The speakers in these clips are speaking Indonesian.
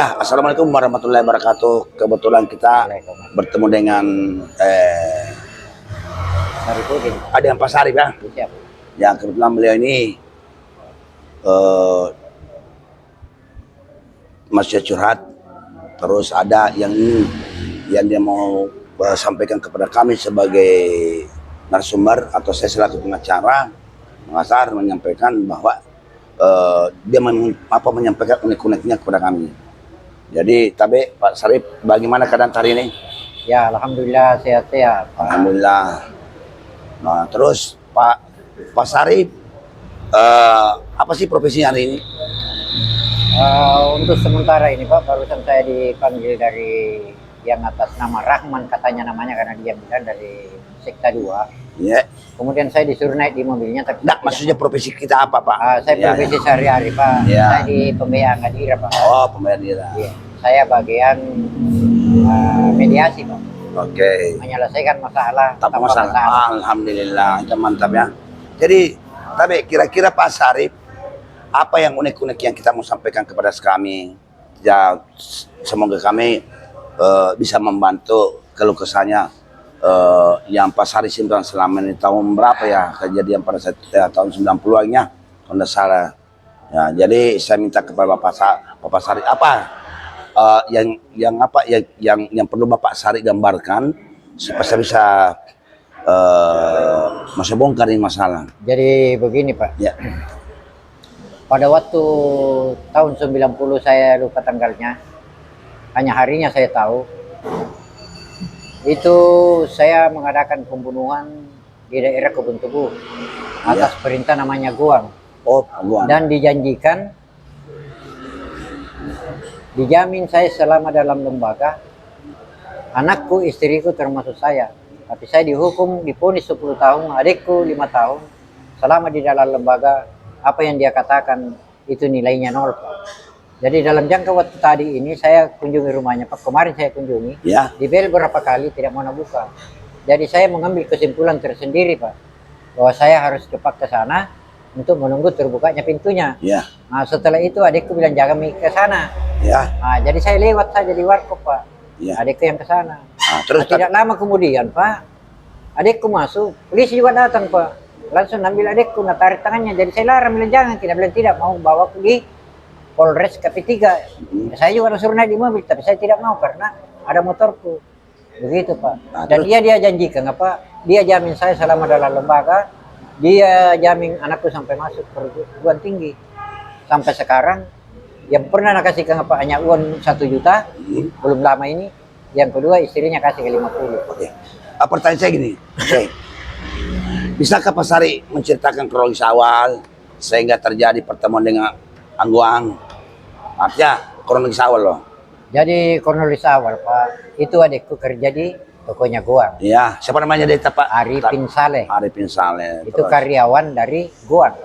Ya, assalamualaikum warahmatullahi wabarakatuh. Kebetulan kita bertemu dengan Saripudin. ada yang Pak Sarip ya. Siap. Yang kebetulan beliau ini masih curhat. Terus ada yang dia mau sampaikan kepada kami sebagai narasumber atau saya selaku pengacara mengasar menyampaikan bahwa dia menyampaikan unek-uneknya kepada kami. Jadi, Pak Sarip, bagaimana keadaan hari ini? Ya, alhamdulillah sehat-sehat. Alhamdulillah. Nah, terus Pak Sarip, apa sih profesinya hari ini? Untuk sementara ini Pak, barusan saya dipanggil dari yang atas nama Rahman, katanya namanya karena dia bilang dari Sekta 2. Ya. Kemudian saya disuruh naik di mobilnya. Tapi Nggak, maksudnya profesi kita apa, Pak? saya profesi sehari-hari Pak. Ya. Saya di pembiayaan Ngadira Pak. Oh, pembayar dira. Ya. Saya bagian mediasi Pak. Oke. Menyelesaikan masalah. Tanpa masalah. Alhamdulillah, itu mantap ya. Jadi, kira-kira Pak Sarip, apa yang unik-unik yang kita mau sampaikan kepada kami? Ya, semoga kami bisa membantu keluh kesahnya yang Pak Sarip simpan selama ini. Tahun berapa ya kejadian pada saat tahun 90-an-nya kalau tidak salah. Ya, jadi saya minta kepada Bapak Sarip apa yang perlu Bapak Sarip gambarkan supaya saya bisa masih bongkar ini masalah. Jadi begini Pak. Ya. Pada waktu tahun 90, saya lupa tanggalnya, hanya harinya saya tahu. Itu saya mengadakan pembunuhan di daerah Kebun Tubuh atas perintah namanya Guang. Oh, Guang. Dan dijanjikan, dijamin saya selama dalam lembaga, anakku, istriku termasuk saya. Tapi saya dihukum, divonis 10 tahun, adikku 5 tahun. Selama di dalam lembaga, apa yang dia katakan itu nilainya 0 Pak. Jadi dalam jangka waktu tadi ini saya kunjungi rumahnya Pak. Kemarin saya kunjungi, Ya. dibel berapa kali tidak mau buka. Jadi saya mengambil kesimpulan tersendiri Pak, bahwa saya harus cepat ke sana untuk menunggu terbukanya pintunya. Ya. Nah, setelah itu adikku bilang jangan ke sana. Ya. Nah, jadi saya lewat saja di warkop Pak. Ya. Adikku yang ke sana. Nah, terus Tidak lama kemudian Pak, adikku masuk, polisi juga datang Pak. Langsung ambil adikku, tarik tangannya. Jadi saya larang, bilang jangan, tidak mau bawa aku di Polres KP3. Saya juga suruh naik di mobil, tapi saya tidak mau karena ada motorku. Begitu Pak. Nah, Dan dia janjikan apa? Dia jamin saya selama dalam lembaga, dia jamin anakku sampai masuk perguruan tinggi. Sampai sekarang, yang pernah kasihkan apa hanya uang 1 juta, belum lama ini. Yang kedua istrinya kasih ke 50. Oke. Pertanyaan saya gini, bisakah Pak Sarip menceritakan kronologis awal sehingga terjadi pertemuan dengan Angguang? Artinya kronologis awal loh. Jadi kronologis awal Pak, itu adikku kerja di tokonya Guang. Iya, siapa namanya dia Pak? Arifin Saleh. Arifin Saleh. Itu karyawan dari Guang.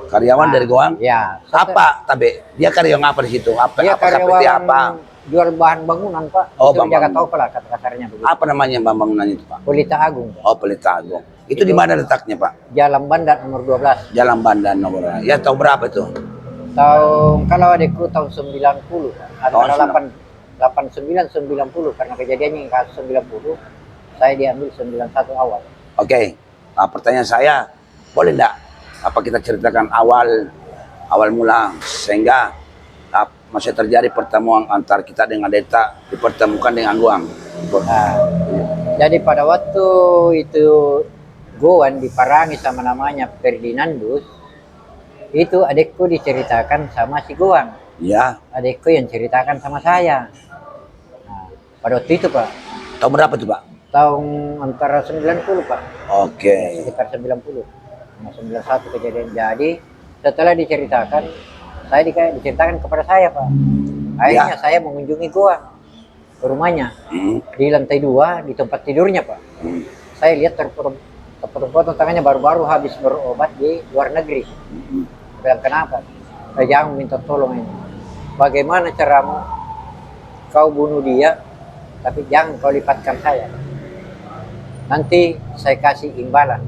Karyawan dari Guang? Ya. Apa? Tapi dia karyawan apa di situ? Apa? Dia apa karyawan seperti apa? Jual bahan bangunan Pak. Oh, itu jaga bangunan. toko lah kata kasarnya begitu. Apa namanya bangunan itu Pak? Pelita Agung Pak. Oh, Pelita Agung. Itu di mana letaknya Pak? Jalan Bandar nomor 12. Jalan Bandan nomor. Ya, tahu berapa itu? Kalau adikku tahun 90 Pak. Antara 89-90 karena kejadiannya yang kasus 90, saya diambil 91 awal. Oke. Nah, pertanyaan saya, boleh enggak apa kita ceritakan awal mula sehingga masih terjadi pertemuan antara kita dengan Deta dipertemukan dengan Guang. Nah, jadi pada waktu itu Guang diparangi sama namanya Ferdinandus, itu adikku diceritakan sama si Guang. Ya. Adikku yang ceritakan sama saya. Nah, pada waktu itu Pak. Tahun berapa tuh Pak? Tahun antara 90 Pak. Oke. Sekitar 90. 91 kejadian. Jadi setelah diceritakan, saya diceritakan kepada saya Pak. Akhirnya saya mengunjungi Guang ke rumahnya. Di lantai 2 di tempat tidurnya Pak. Saya lihat terpotong tangannya baru-baru habis berobat di luar negeri. Bilang kenapa? Jangan minta tolong ini. Bagaimana caramu kau bunuh dia, tapi jangan kau lipatkan saya. Nanti saya kasih imbalan.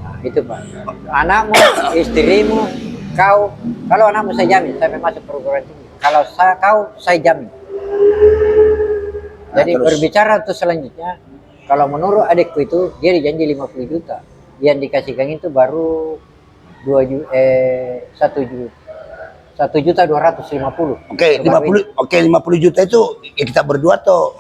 Nah, itu Pak. Anakmu, istrimu, kau, kalau anakmu saya jamin sampai masuk perguruan tinggi. kalau saya jamin. Jadi terus? berbicara untuk selanjutnya, kalau menurut adikku itu dia dijanji 50 juta, yang dikasihkan itu baru 1.250.000. Oke, 50 juta itu ya kita berdua tuh.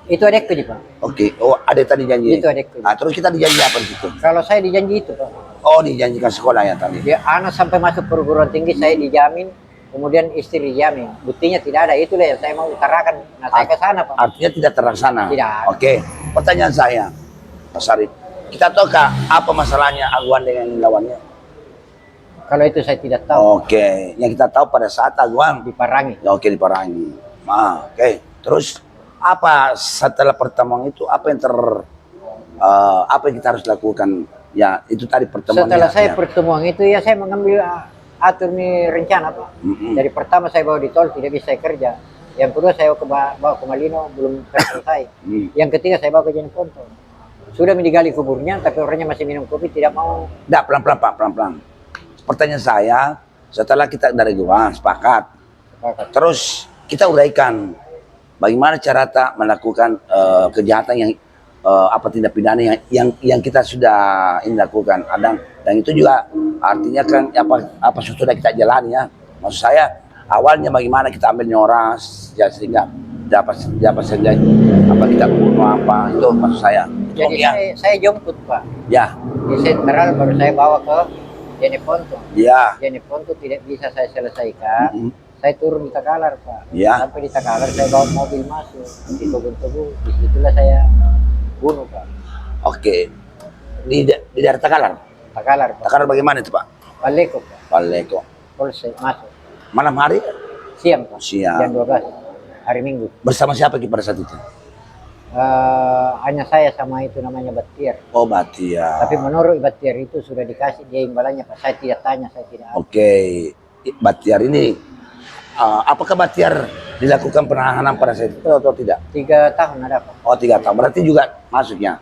Itu adikku nih Pak. Oke, oh ada tadi janji. Itu adikku. Nah, terus kita dijanji apa di situ? Kalau saya dijanji itu Pak. Oh, dijanjikan sekolah ya tadi. Dia anak sampai masuk perguruan tinggi saya dijamin, kemudian istri dijamin. Buktinya tidak ada, itulah yang saya mau utarakan. Nah, saya ke sana Pak. Artinya tidak terlaksana. Tidak. Oke, pertanyaan saya, Pak Sarip. Kita tahukah apa masalahnya Agwan dengan lawannya? Kalau itu saya tidak tahu. Oke, yang kita tahu pada saat Agwan Diparangi. ya oke diparangi. Nah, oke. Terus apa setelah pertemuan itu apa yang apa yang kita harus lakukan? Ya, itu tadi pertemuan. Setelah saya ya. pertemuan itu ya saya mengambil atur nih rencana Pak. Dari pertama saya bawa di tol tidak bisa saya kerja. Yang kedua saya bawa ke Malino belum selesai. Yang ketiga saya bawa ke Jeneponto. Sudah digali kuburnya tapi orangnya masih minum kopi tidak mau. Nah, pelan-pelan Pak, pelan-pelan. Pertanyaan saya, setelah kita dari gua sepakat, terus kita uraikan bagaimana cara tak melakukan kejahatan yang apa tindak pidana yang kita sudah ini lakukan. Dan itu juga artinya kan apa sudah kita jalani ya. Maksud saya awalnya bagaimana kita ambil nyoras ya sehingga dapat saja apa kita bunuh apa itu maksud saya. Jadi ya. saya jemput Pak. Ya. Di sentral baru saya bawa ke Jeneponto. Ya. Jeneponto tidak bisa saya selesaikan. Saya turun di Takalar Pak. Ya. Sampai di Takalar saya bawa mobil masuk di Togun-Togun. Disitulah saya bunuh Pak. Oke. Di daerah Takalar. Takalar Pak. Takalar bagaimana itu Pak? Paleko Pak. Paleko. Polsek masuk. Malam hari? Siang Pak. Siang. Jam 12. Hari Minggu. Bersama siapa pada saat itu? Hanya saya sama itu namanya Batiar. Oh, Batiar. Tapi menurut Batiar itu sudah dikasih dia imbalannya Pak. Saya tidak tanya, saya tidak. Oke. Batiar ini apakah Batiar dilakukan penahanan pada saat itu atau tidak? 3 tahun ada Pak. Oh, 3 tahun. Berarti juga masuknya.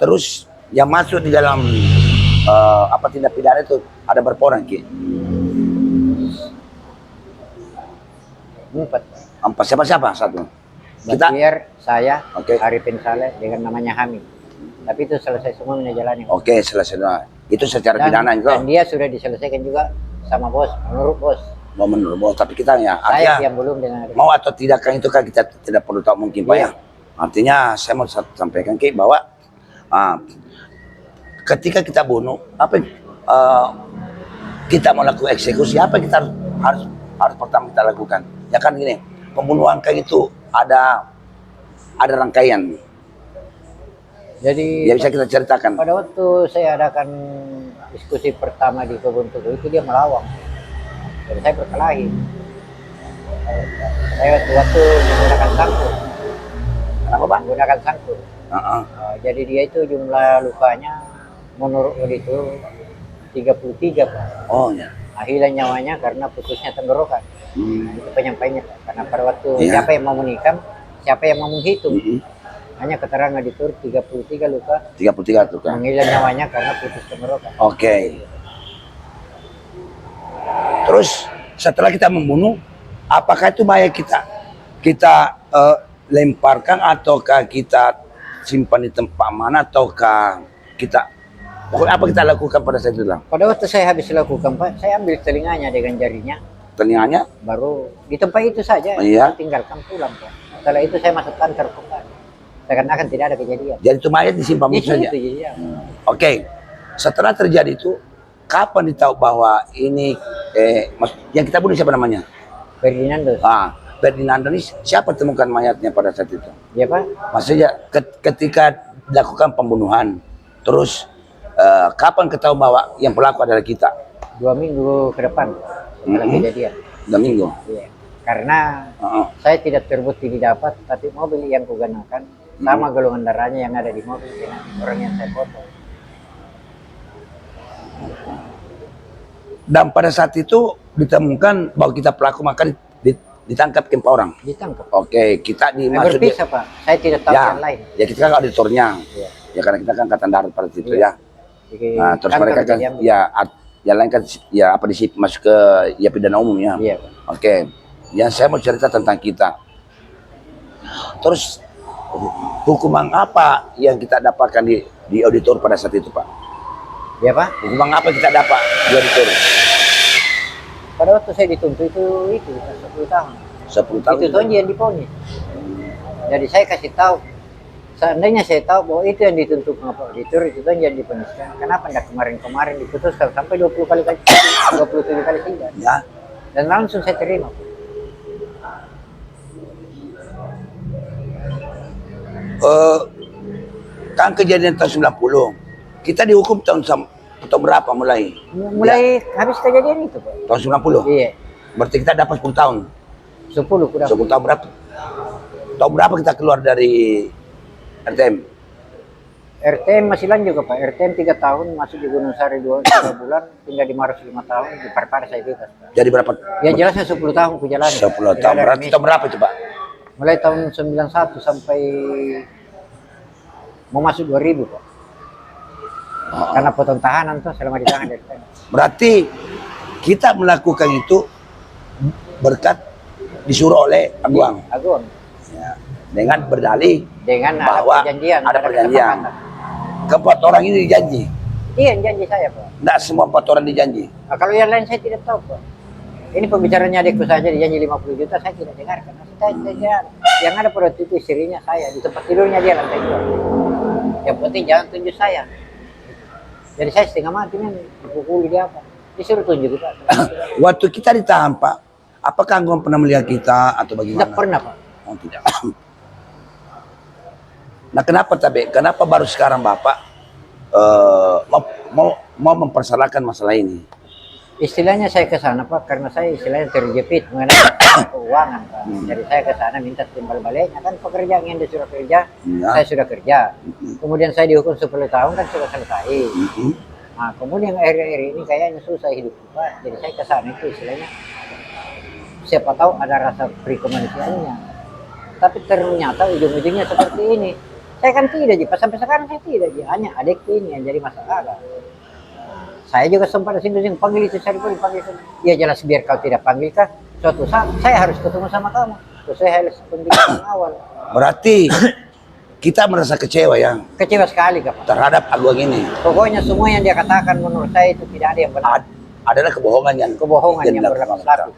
Terus yang masuk di dalam apa tindak pidana itu ada berapa orang Ki? 4. Siapa satu? Kita. Batiar, saya, Oke. Arifin Saleh dengan namanya Hamid. Tapi itu selesai semua menjalani. Oke, selesai. Itu secara pidana itu. Dan dia sudah diselesaikan juga sama bos, menurut bos. Mau menurut bos, tapi kita ya Saya artinya yang belum dengan mau atau tidak kan itu kan kita tidak perlu tahu mungkin Pak ya. Artinya saya mau sampaikan Ki bahwa ketika kita bunuh apa kita mau lakukan eksekusi apa kita harus pertama kita lakukan ya kan gini, pembunuhan kayak itu ada rangkaian. Jadi Ya bisa kita ceritakan. pada waktu saya adakan diskusi pertama di Kebun Tugu itu dia melawang. Dan saya berkelahi. Saya waktu menggunakan sangkur. Kenapa Pak? Menggunakan sangkur. Jadi dia itu jumlah lukanya menurut auditor 33 Pak. Oh ya. Hilang nyawanya karena putusnya tenggorokan. Nah, itu penyampainya Pak. Karena pada waktu siapa yang mau menikam, siapa yang mau menghitung. Hanya keterangan auditor 33 luka. 33 tuh kan. Menghilang nyawanya karena putus tenggorokan. Oke. Terus setelah kita membunuh, apakah itu mayat kita lemparkan ataukah kita simpan di tempat mana ataukah kita pokoknya apa kita lakukan pada saat itu lah? Pada waktu saya habis lakukan Pak, saya ambil telinganya dengan jarinya, Telinganya? baru di tempat itu saja, Iya. tinggalkan pulang Pak. Setelah itu saya masuk kantor Pak. Seakan-akan tidak ada kejadian. Jadi itu mayat disimpan Di begitu saja. situ ya. Oke. Setelah terjadi itu, kapan ditahu bahwa ini yang kita bunuh siapa namanya? Ferdinando. Ferdinando ini siapa temukan mayatnya pada saat itu? Ya Pak. Maksudnya ketika dilakukan pembunuhan, terus kapan ketahui bahwa yang pelaku adalah kita? 2 minggu ke depan setelah kejadian. 2 minggu. Iya. Karena saya tidak terbukti didapat, tapi mobil yang kugunakan sama golongan darahnya yang ada di mobil dengan orang yang saya foto. Dan pada saat itu ditemukan bahwa kita pelaku maka ditangkap ke 4 orang. Ditangkap. Oke, kita dimasuk Berpisah Pak. Saya tidak tahu yang lain. Ya kita kan auditornya. Iya. Ya karena kita kan angkatan darat pada situ Iya. ya. Jadi, Nah, terus mereka kan yang lain kan ya apa masuk ke ya pidana umum ya. Iya Pak. Oke. Yang saya mau cerita tentang kita. Terus hukuman apa yang kita dapatkan di auditor pada saat itu, Pak? Ya Pak, Hukuman apa yang kita dapat di auditor? pada waktu saya dituntut itu 10 tahun. 10 tahun. Itu tuh yang diponis. Jadi saya kasih tahu, seandainya saya tahu bahwa itu yang dituntut sama Pak Auditor, itu tuh yang diponiskan. Kenapa enggak kemarin-kemarin diputuskan sampai 20 kali 27 kali sidang. Ya. Dan langsung saya terima. Kan kejadian tahun 90. Kita dihukum tahun berapa mulai? Mulai habis kejadian itu Pak. Tahun 90. Iya, Berarti kita dapat 10 tahun. 10 kurang. 10 tahun berapa? Tahun berapa kita keluar dari RTM? RTM masih lanjut Pak. RTM 3 tahun, masuk di Gunung Sari 2 bulan, tinggal di Maros 5 tahun, di Parpar saya bebas Pak. Jadi berapa? Ya jelasnya 10 tahun ku jalan. 10 tahun. Berarti tahun berapa itu, Pak? Mulai tahun 91 sampai mau masuk 2000 Pak. Karena potong tahanan tuh selama di tangan RTM. Berarti kita melakukan itu berkat disuruh oleh Aguang. Agung. Ya. Dengan berdalih Dengan bahwa ada perjanjian. ada perjanjian. kesepakatan. Keempat orang ini dijanji. Iya, janji saya Pak. Tidak semua 4 orang dijanji. Nah, kalau yang lain saya tidak tahu Pak. Ini pembicaranya adikku saja dijanji 50 juta, saya tidak dengarkan. Yang ada pada itu istrinya saya, di tempat tidurnya dia lantai 2. Yang penting jangan tunjuk saya. Jadi saya setengah mati nih, dipukuli dia apa. Disuruh tunjuk kita. Waktu kita ditahan, Pak, apakah Aguang pernah melihat kita atau bagaimana? Tidak pernah Pak. Oh, tidak. Nah, kenapa tapi? Kenapa baru sekarang Bapak mau mempersalahkan masalah ini? Istilahnya saya ke sana Pak, karena saya istilahnya terjepit mengenai keuangan Pak. Jadi saya ke sana minta timbal baliknya, kan pekerjaan yang dia sudah kerja, Ya. saya sudah kerja. Kemudian saya dihukum 10 tahun kan sudah selesai. Nah, kemudian akhir-akhir ini kayaknya susah hidup Pak. Jadi saya ke sana itu istilahnya siapa tahu ada rasa prikemanusiaannya. Tapi ternyata ujung-ujungnya seperti ini. Saya kan tidak Ji, sampai sekarang saya tidak Ji. Hanya adikku ini yang jadi masalah. Saya juga sempat sini panggil itu cari pun panggil. Ya jelas biar kau tidak panggil kah, suatu saat saya harus ketemu sama kamu. Terus saya harus pembicaraan awal. Berarti kita merasa kecewa ya Kecewa sekali Pak. terhadap Aguang ini. Pokoknya semua yang dia katakan menurut saya itu tidak ada yang benar. Adalah kebohongan yang Berlapis-lapis.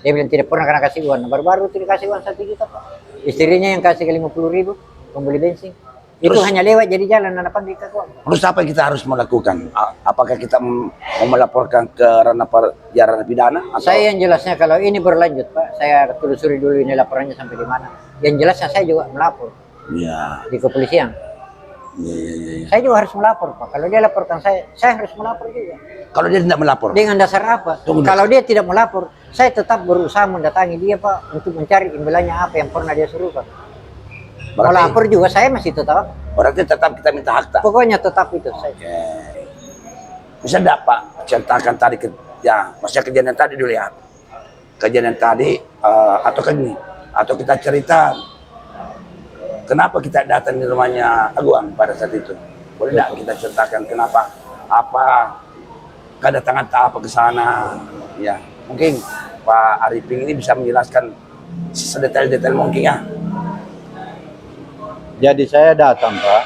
Dia bilang tidak pernah kena kasih uang. Baru-baru tidak kasih uang 1 juta Pak. Istrinya yang kasih 50.000 membeli bensin. Itu Terus- hanya lewat jadi jalan dan apa di uang. Terus apa yang kita harus melakukan? Apakah kita mau melaporkan ke ranah pidana? Atau? Saya yang jelasnya kalau ini berlanjut Pak, saya telusuri dulu ini laporannya sampai di mana. Yang jelasnya saya juga melapor Ya, di kepolisian. ya. Saya juga harus melapor Pak. Kalau dia laporkan saya harus melapor juga. Kalau dia tidak melapor, Dengan dasar apa? Tunggu. Kalau dia tidak melapor, saya tetap berusaha mendatangi dia Pak untuk mencari imbalannya apa yang pernah dia suruh Pak. Kalau lapor juga saya masih tetap. berarti tetap kita minta hak tak? Pokoknya tetap itu saya. Oke. Bisa enggak Pak ceritakan tadi maksudnya kejadian tadi dulu ya. Kejadian tadi atau gini, atau kita cerita kenapa kita datang di rumahnya Aguang pada saat itu? Boleh enggak kita ceritakan kenapa, apa kedatangan apa ke sana? Ya, mungkin Pak Arifin ini bisa menjelaskan sedetail-detail mungkin ya. Jadi saya datang Pak.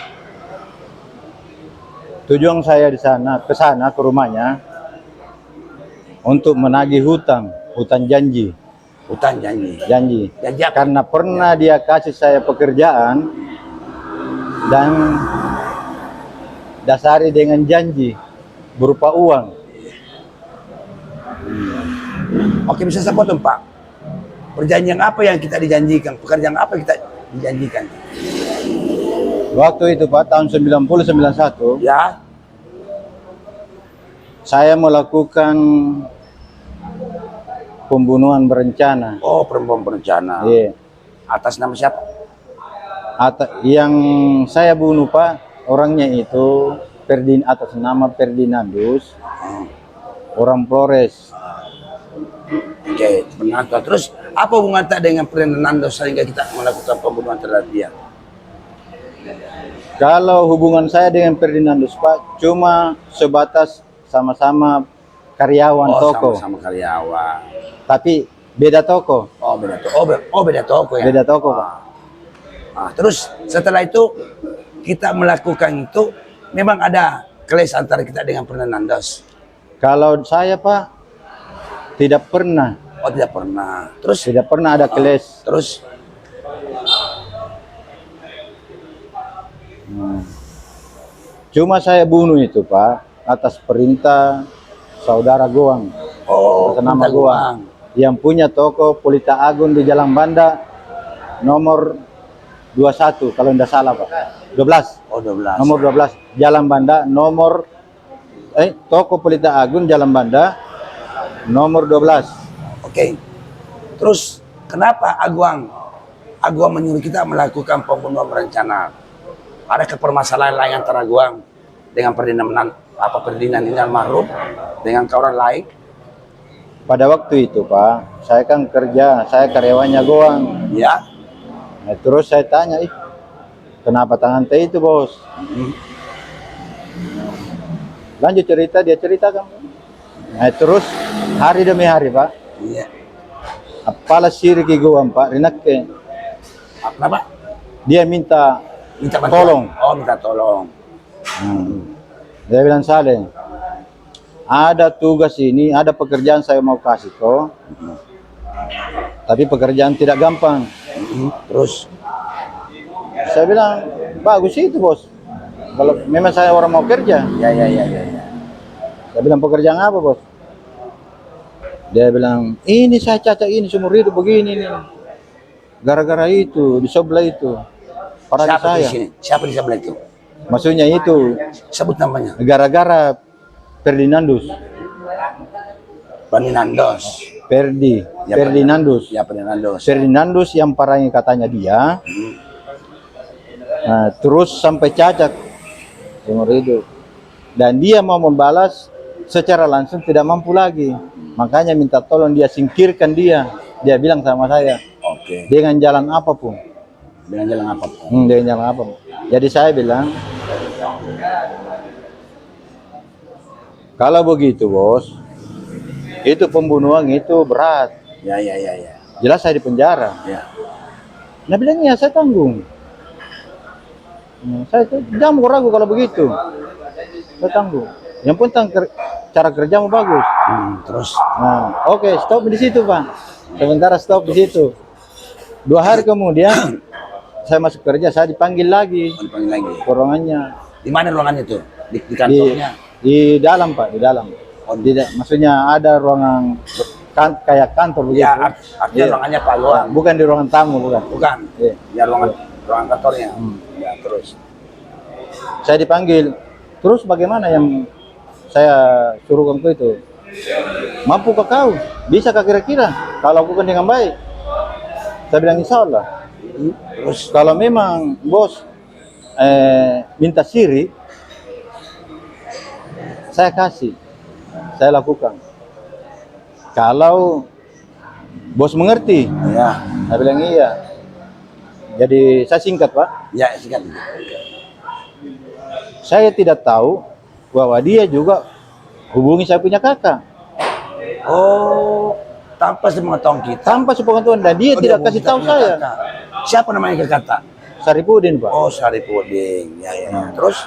Tujuan saya di sana, ke rumahnya untuk menagih hutang janji. Hutan janji. Janji Apa? karena pernah dia kasih saya pekerjaan dan dasari dengan janji berupa uang. Oke, bisa saya potong Pak. Perjanjian apa yang kita dijanjikan? Pekerjaan apa yang kita dijanjikan? Waktu itu Pak, tahun 90-91 Ya, saya melakukan pembunuhan berencana. oh perempuan berencana. Iya. Atas nama siapa? Yang saya bunuh Pak, orangnya itu atas nama Ferdinandus, orang Flores. Oke, Fernando. Terus apa hubungan tak dengan Fernando sehingga kita melakukan pembunuhan terhadap dia? Kalau hubungan saya dengan Ferdinandus Pak, cuma sebatas sama-sama karyawan toko. Sama-sama karyawan. Tapi Beda toko. Oh beda toko. Beda toko ya. Beda toko, Pak. Terus setelah itu kita melakukan itu memang ada clash antara kita dengan Fernandos. Kalau saya, Pak, tidak pernah. Oh tidak pernah. Terus Tidak pernah ada clash. terus Cuma saya bunuh itu, Pak, atas perintah saudara Goang. oh Nama minta Goang. Yang punya toko Polita Agung di Jalan Banda nomor 21 kalau tidak salah, Pak. 12. Oh 12. Nomor 12 Jalan Banda nomor toko Polita Agung Jalan Banda nomor 12. Oke. Terus kenapa Aguang menyuruh kita melakukan pembunuhan berencana? Ada permasalahan lain antara Aguang dengan Ferdinand ini almarhum dengan kawan lain? Pada waktu itu, Pak, saya kan kerja, saya karyawannya Goang. Ya. Nah, terus saya tanya, kenapa tangan teh itu, Bos? Lanjut cerita, dia ceritakan. Nah, terus hari demi hari, Pak, Iya. apalah sirki Goang, Pak, Rinake. Kenapa? Dia minta Minta tolong. bantuan. Oh minta tolong. Dia bilang, Saleh, ada tugas ini, ada pekerjaan saya mau kasih kok. Tapi pekerjaan tidak gampang. Terus Saya bilang, bagus itu, Bos. Kalau memang saya orang mau kerja. ya. Saya bilang, pekerjaan apa, Bos? Dia bilang, ini saya cacat ini seumur hidup begini nih. Gara-gara itu, di sebelah itu. Para Siapa di saya. sini? Siapa di sebelah itu? Maksudnya itu, Sebut namanya. gara-gara Ferdinandus. Fernandos. Ya, Ferdinandus. Ya Fernandos. Ferdinandus yang parahnya katanya dia. Nah, terus sampai cacat seumur hidup. Dan dia mau membalas secara langsung tidak mampu lagi. Makanya minta tolong dia singkirkan dia. Dia bilang sama saya, Oke. dengan jalan apapun. Dengan jalan apa? Dengan jalan apapun. Jadi saya bilang, kalau begitu, Bos, itu pembunuhan itu berat. Ya. Jelas saya di penjara. Ya. Nah bilang, ya saya tanggung. Saya jangan ragu kalau begitu. Saya tanggung. Yang penting cara kerjamu bagus. Terus Nah, oke, stop di situ, Pak. Sementara stop di situ. 2 hari kemudian saya masuk kerja, saya dipanggil lagi mau dipanggil lagi. ke ruangannya. Di mana ruangannya tuh? Di Di, kantornya. di dalam, Pak, di dalam. Maksudnya ada ruangan kayak kantor begitu. Ya, artinya Iya. ruangannya Pak Goang. Bukan di ruangan tamu, bukan. Bukan. Iya. Ya ruangan kantornya. Ya, terus. Saya dipanggil. Terus bagaimana yang saya suruh kamu itu? Mampukah kau? Bisakah kira-kira kalau lakukan dengan baik? Saya bilang insya Allah. Terus Kalau memang bos minta siri, saya kasih, saya lakukan. Kalau bos mengerti, ya. saya bilang iya. Jadi saya singkat, Pak. Ya, sikat. Saya tidak tahu bahwa dia juga hubungi saya punya kakak. Oh, tanpa sepengetahuan kita. Tanpa sepengetahuan dan dia Oh, tidak hubungi kasih kita tahu punya saya. kakak. Siapa namanya kakak? Saripudin, Pak. Oh, Saripudin. Ya. Terus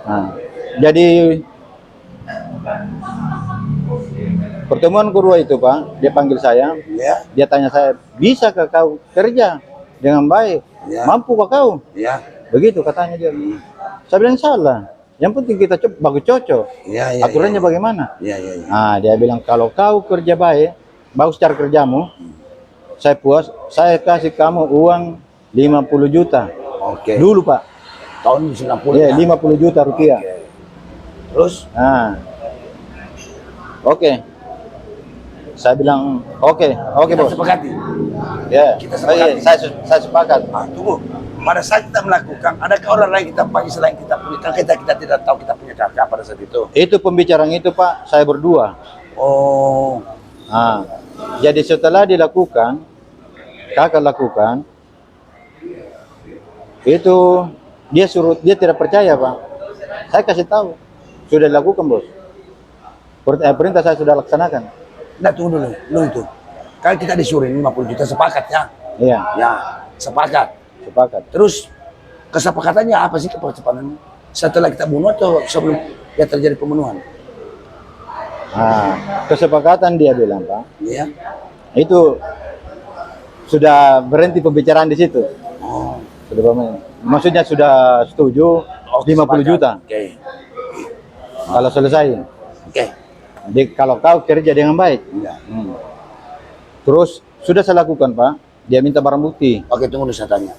Nah, jadi pertemuan kedua itu, Pak, dia panggil saya, ya. dia tanya saya, bisakah kau kerja dengan baik? Ya. Mampukah kau? Ya. Begitu katanya dia. Saya bilang salah. Yang penting kita bagus cocok. Ya. Aturannya bagaimana? Ya. Nah, dia bilang kalau kau kerja baik, bagus cara kerjamu, saya puas, saya kasih kamu uang 50 juta. Oke. Dulu, Pak. Tahun 90. Iya, 50 juta rupiah. Oke. Terus Nah, oke. Saya bilang oke, kita bos. sepakati. Ya, Kita oh, iya, sepakati. saya sepakat. Tunggu. Pada saat kita melakukan, adakah orang lain kita panggil selain kita punya? Kan kita tidak tahu kita punya kakak pada saat itu. Itu pembicaraan itu, Pak, saya berdua. Oh, Nah, jadi setelah dilakukan, kakak lakukan, itu dia tidak percaya, Pak. Saya kasih tahu, sudah dilakukan, bos. Perintah saya sudah laksanakan. Nggak, tunggu dulu, lu itu. Kan kita disuruh 50 juta sepakat ya. Iya, Ya, sepakat. sepakat. Terus kesepakatannya apa sih kesepakatannya? Setelah kita bunuh atau sebelum ya terjadi pembunuhan? Nah, kesepakatan dia bilang, Pak, Iya. itu sudah berhenti pembicaraan di situ. Oh, Maksudnya sudah setuju 50 sepakat. juta Oke. kalau selesai. Oke. Jadi kalau kau kerja dengan baik. Iya. Terus sudah saya lakukan, Pak. Dia minta barang bukti. Oke, tunggu dulu saya tanya.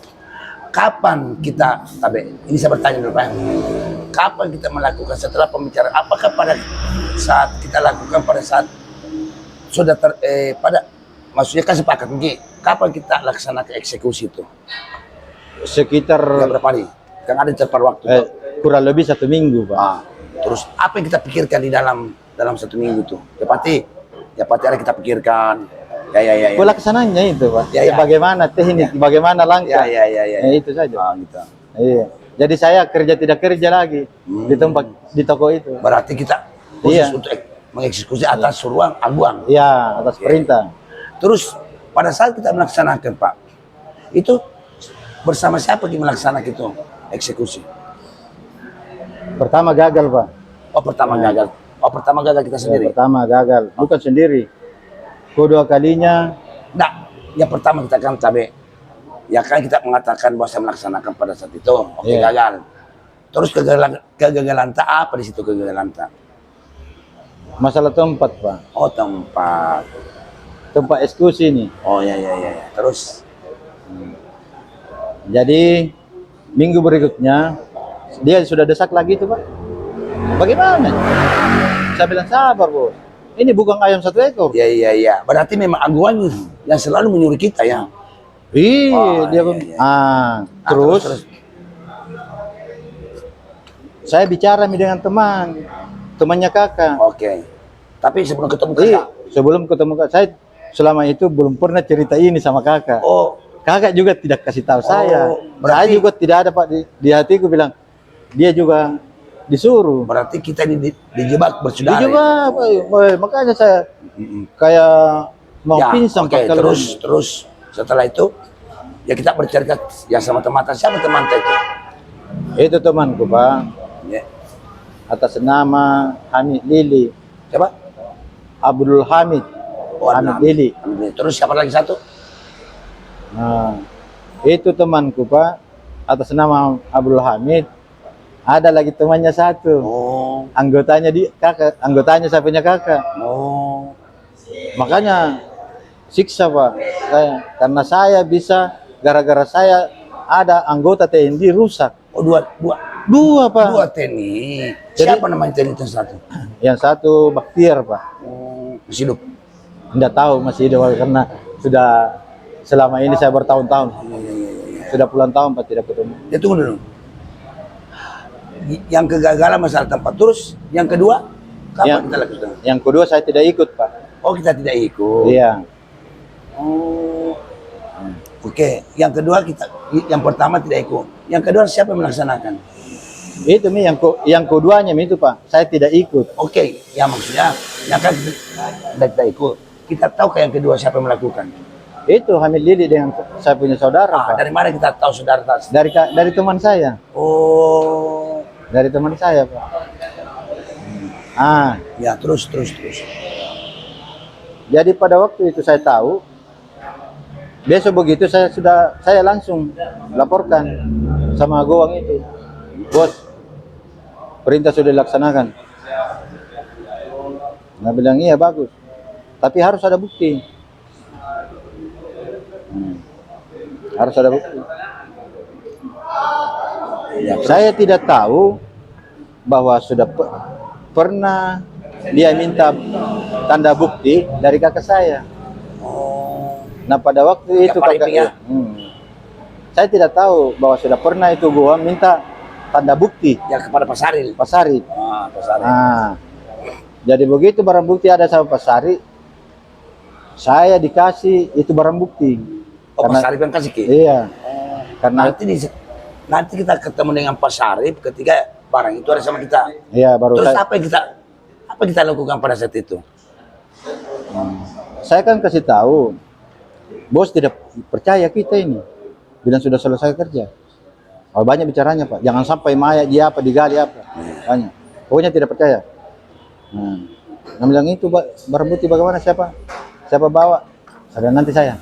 Kapan kita, ini saya bertanya dulu Pak. Kapan kita melakukan setelah pembicaraan? Apakah pada saat kita lakukan pada saat sudah maksudnya kan sepakat begini. Kapan kita laksanakan eksekusi itu? Sekitar Ya, berapa hari? Kan ada interval waktu. kurang lebih 1 minggu, Pak. Ah, terus apa yang kita pikirkan di dalam 1 minggu itu? Ya pasti ada kita pikirkan. Ya. Pelaksananya itu, Pak. Ya. Bagaimana teknik, bagaimana langkah. Ya. Itu saja. Ah, gitu. Iya. Jadi saya tidak kerja lagi di tempat di toko itu. Berarti kita khusus Iya. untuk mengeksekusi atas suruhan aguang. Iya, atas perintah. Terus pada saat kita melaksanakan Pak, itu bersama siapa kita melaksanakan itu eksekusi? Pertama gagal, Pak. Oh pertama gagal. Oh pertama gagal kita Ya, sendiri. pertama gagal, bukan sendiri. Kedua kalinya Nah, yang pertama kita kan ya kan kita mengatakan bahwa saya melaksanakan pada saat itu, oke Iya. gagal. Terus kegagalan tak apa di situ kegagalan tak? masalah tempat, Pak. Oh tempat. Tempat eksekusi ini. Oh ya. Terus Jadi minggu berikutnya dia sudah desak lagi itu, Pak. Bagaimana? Saya bilang sabar, Bos. Ini bukan ayam 1 ekor. ya. Berarti memang aguan yang selalu menyuruh kita ya. Oh, Dia iya. terus saya bicara dengan temannya kakak. Oke. Tapi sebelum ketemu kakak. Sebelum ketemu kakak, saya selama itu belum pernah cerita ini sama kakak. Oh, Kakak juga tidak kasih tahu saya. Saya berarti- juga tidak ada, Pak, di hatiku bilang dia juga disuruh. berarti kita dijebak bersaudara. Dijebak, Pak. Makanya saya kayak mau pingsan, oke, Pak, kalau terus setelah itu ya kita bercerita ya sama teman. Siapa teman itu? itu temanku, Pak. Ya. Atas nama Hamid Lili, Siapa? Abdul Hamid. Oh, Hamid Lili. Terus siapa lagi satu? Nah, itu temanku, Pak, atas nama Abdul Hamid. Ada lagi temannya satu, Oh, anggotanya saya punya kakak. oh. Makanya siksa, Pak, karena saya bisa gara-gara saya ada anggota TNI rusak. Oh, dua, Pak. TNI. Jadi- Siapa namanya TNI itu satu? Yang satu Baktiar, Pak. Oh, masih hidup. Nggak tahu masih hidup karena sudah selama ini saya bertahun-tahun. Sudah puluhan tahun, Pak, tidak ketemu. Ya tunggu dulu. Yang kegagalan masalah tempat. Terus yang kedua, kapan kita lakukan? Yang kedua saya tidak ikut, Pak. Oh, kita tidak ikut. Iya. Oh. Oke, yang kedua yang pertama tidak ikut. Yang kedua siapa yang melaksanakan? Itu Mi yang keduanya Mi itu, Pak. Saya tidak ikut. Oke, ya maksudnya yang kan kita tidak ikut. Kita tahu yang kedua siapa yang melakukan. Itu Hamid Lili dengan saya punya saudara, Pak. Dari mana kita tahu saudara tas? Dari teman saya. Oh, Dari teman saya, Pak. ya terus. Jadi pada waktu itu saya tahu, besok begitu saya langsung laporkan sama Goang itu. Bos, perintah sudah dilaksanakan. Nah, bilang iya bagus. Tapi harus ada bukti. Harus ada bukti. ya, Saya tidak tahu bahwa sudah pernah dia minta tanda bukti dari kakak saya. oh, Nah, pada waktu itu Pak Iping ya? saya tidak tahu bahwa sudah pernah itu gua minta tanda bukti ya kepada Pak Saril. Pak Sari. Pak Saril. Nah, jadi begitu barang bukti ada sama Pak Sari, saya dikasih itu barang bukti. Oh, Pak Saril yang kasih Ki? Iya. Karena Nanti kita ketemu dengan Pak Sarip ketika barang itu ada sama kita. iya baru Terus saya apa yang kita lakukan pada saat itu? Saya kan kasih tahu, bos tidak percaya kita ini. Bilang sudah selesai kerja. Oh, banyak bicaranya Pak. Jangan sampai mayat dia apa digali apa. Banyak. Pokoknya tidak percaya. Nah bilang itu barang bukti bagaimana siapa bawa? Ada nanti saya.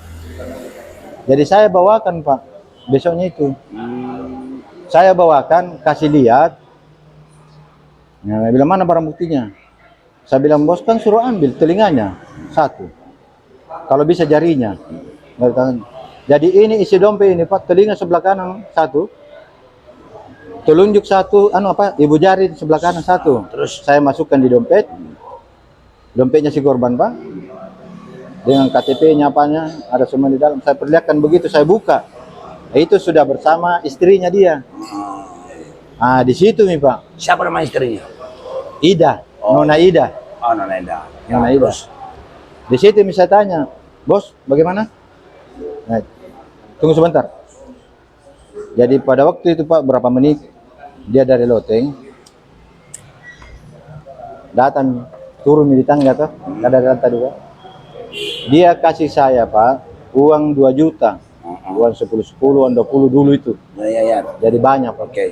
Jadi saya bawakan Pak. Besoknya itu. Saya bawakan, kasih lihat. Nah, bilang mana barang buktinya? Saya bilang bos kan suruh ambil telinganya satu. Kalau bisa jarinya. Jadi ini isi dompet ini Pak, telinga sebelah kanan satu. Telunjuk satu, ibu jari di sebelah kanan satu. Terus saya masukkan di dompet. Dompetnya si korban Pak. Dengan KTP-nya apanya, ada semua di dalam. Saya perlihatkan begitu, saya buka. Itu sudah bersama istrinya dia. Di situ nih Pak. siapa nama istrinya? Ida, Oh. Nona Ida. Oh, Nona Ida. Nona Ida. Terus? Di situ saya tanya, bos bagaimana? Nah, tunggu sebentar. Jadi pada waktu itu Pak, berapa menit dia dari loteng, datang turun di tangga tuh, ada lantai 2. Dia kasih saya Pak uang 2 juta, uang 10, uang 20 dulu itu. Ya. Jadi banyak Pak. Oke.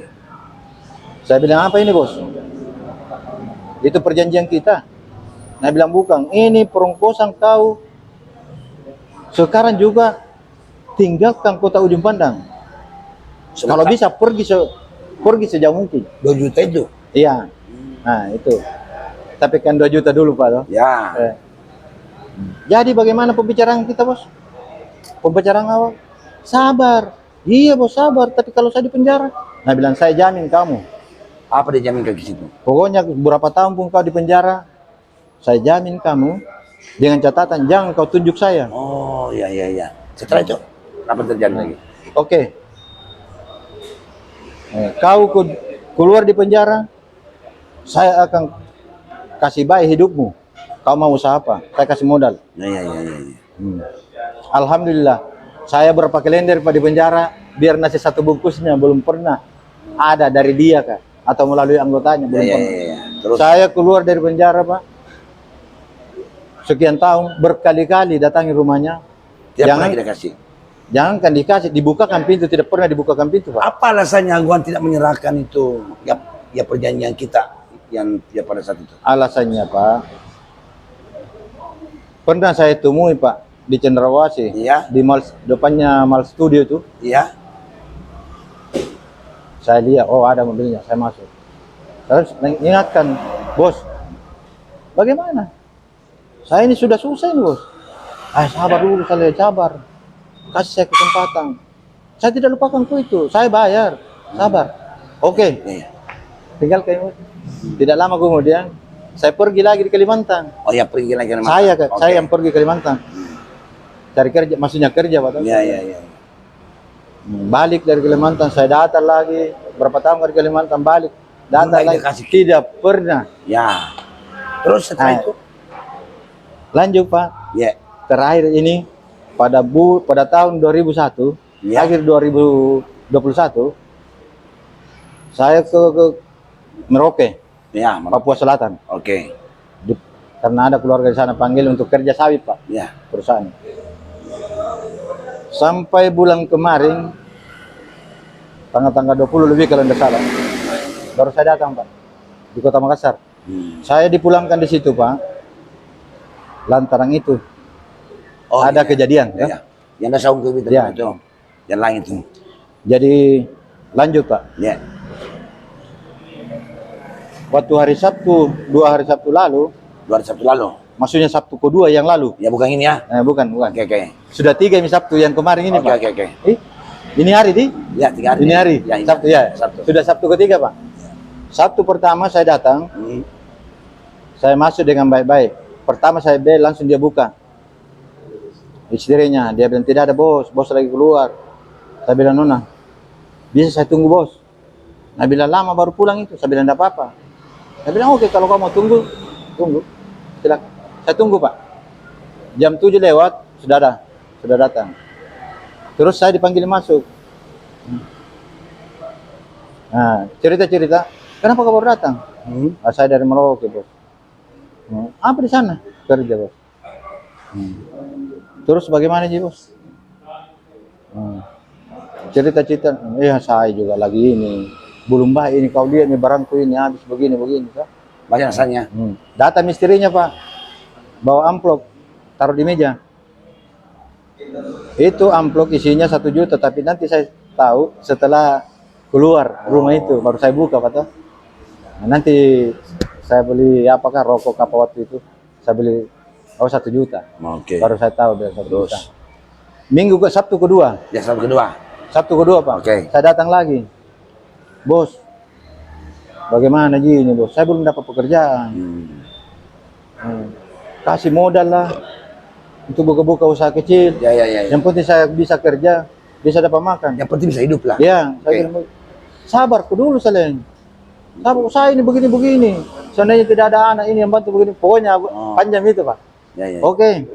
Saya bilang apa ini bos? Itu perjanjian kita. Nah bilang bukan, ini perongkosan kau. Sekarang juga tinggalkan kota ujung pandang. Kalau bisa pergi sejauh mungkin. 2 juta itu? Iya. Nah itu. Tapi kan 2 juta dulu Pak. Toh. Ya. Jadi bagaimana pembicaraan kita bos? Pembicaraan awal. Sabar. Iya bos sabar. Tapi kalau saya di penjara. Nah bilang saya jamin kamu. Apa dia jamin ke situ? Pokoknya berapa tahun pun kau di penjara. Saya jamin kamu. Dengan catatan jangan kau tunjuk saya. Oh, ya. Setelah itu, apa terjadi lagi? Oke. Kau keluar di penjara, saya akan kasih baik hidupmu. Kau mau usaha apa? Saya kasih modal. Ya. Alhamdulillah, saya berapa kalender Pak di penjara, biar nasi satu bungkusnya belum pernah ada dari dia Kak, atau melalui anggotanya belum pernah. Ya. Terus? Saya keluar dari penjara Pak, sekian tahun berkali-kali datangi rumahnya. Jangan kita kasih. Jangankan dikasih, dibukakan pintu, tidak pernah dibukakan pintu Pak. Apa alasannya Angguan tidak menyerahkan itu ya perjanjian kita yang ya pada saat itu? Alasannya Pak, pernah saya temui Pak di Cendrawasih, Iya. di depannya Mal Studio itu. Iya. Saya lihat, oh ada mobilnya, saya masuk. Terus mengingatkan, bos, bagaimana? Saya ini sudah susah ini bos. Sabar dulu, saya sabar. Kasih saya kesempatan. Saya tidak lupakan itu, saya bayar. Sabar. Oke. Iya. Tinggal kayak tidak lama kemudian saya pergi lagi di Kalimantan. Oh ya, pergi lagi ke Kalimantan. Saya yang pergi ke Kalimantan. Cari kerja, maksudnya kerja Pak. Iya. Balik dari Kalimantan, saya datang lagi. Berapa tahun ke Kalimantan, balik. Datang lagi. Tidak pernah. Ya. Terus setelah itu? Lanjut Pak. Ya. Terakhir ini pada tahun 2001, Ya. akhir 2021, saya ke Merauke, Ya, Papua Selatan. Oke. Karena ada keluarga di sana panggil untuk kerja sawit Pak, Ya. perusahaan. Sampai bulan kemarin, tanggal 20 lebih kalau tidak salah, baru saya datang Pak, di Kota Makassar. Saya dipulangkan di situ Pak, lantaran itu. Oh, ada iya. kejadian ya. Ya. Yang ada saung ke Ya. itu. Yang lain itu. Jadi lanjut Pak. Ya. Waktu hari Sabtu, 2 hari Sabtu lalu, 2 hari Sabtu lalu. maksudnya Sabtu kedua yang lalu. Ya bukan ini ya. Bukan. Oke. Sudah 3 ini Sabtu yang kemarin ini Pak. Oke. Ini hari di? Ya, 3 hari. Ini hari. Ya, ini. Sabtu ya. Sabtu. Sudah Sabtu ketiga Pak. Sabtu pertama saya datang, saya masuk dengan baik-baik. Pertama saya bel langsung dia buka. Istrinya, dia bilang tidak ada bos lagi keluar. Saya bilang Nona, bisa saya tunggu bos. Nah bilang lama baru pulang itu, saya bilang tidak apa-apa. Saya bilang oke, kalau kamu mau tunggu. Silakan. Saya tunggu Pak. Jam 7 lewat, sudah datang. Terus saya dipanggil masuk. Nah, cerita. Kenapa kau baru datang? Saya dari Merauke bos. Apa di sana? Kerja bos. Terus bagaimana sih bos? Cerita-cerita, saya juga lagi ini, belum baik ini kau lihat nih barangku ini habis begini Pak. Banyak rasanya. Data misterinya Pak, bawa amplop, taruh di meja. Itu amplop isinya 1 juta, tapi nanti saya tahu setelah keluar rumah itu, baru saya buka Pak. Nah, nanti saya beli apakah rokok apa waktu itu, saya beli 1 juta. Oke. Baru saya tahu dia 1 juta. Sabtu kedua. Ya, Sabtu kedua. Sabtu kedua Pak. Oke. Saya datang lagi. Bos, bagaimana gini bos? Saya belum dapat pekerjaan. Kasih modal lah untuk buka-buka usaha kecil. Ya. Yang penting saya bisa kerja, bisa dapat makan. Yang penting bisa hidup lah. Ya, saya bilang, sabar dulu Salen. Sabar, saya ini begini-begini. Seandainya tidak ada anak ini yang bantu begini, pokoknya panjang itu Pak. Ya. Oke.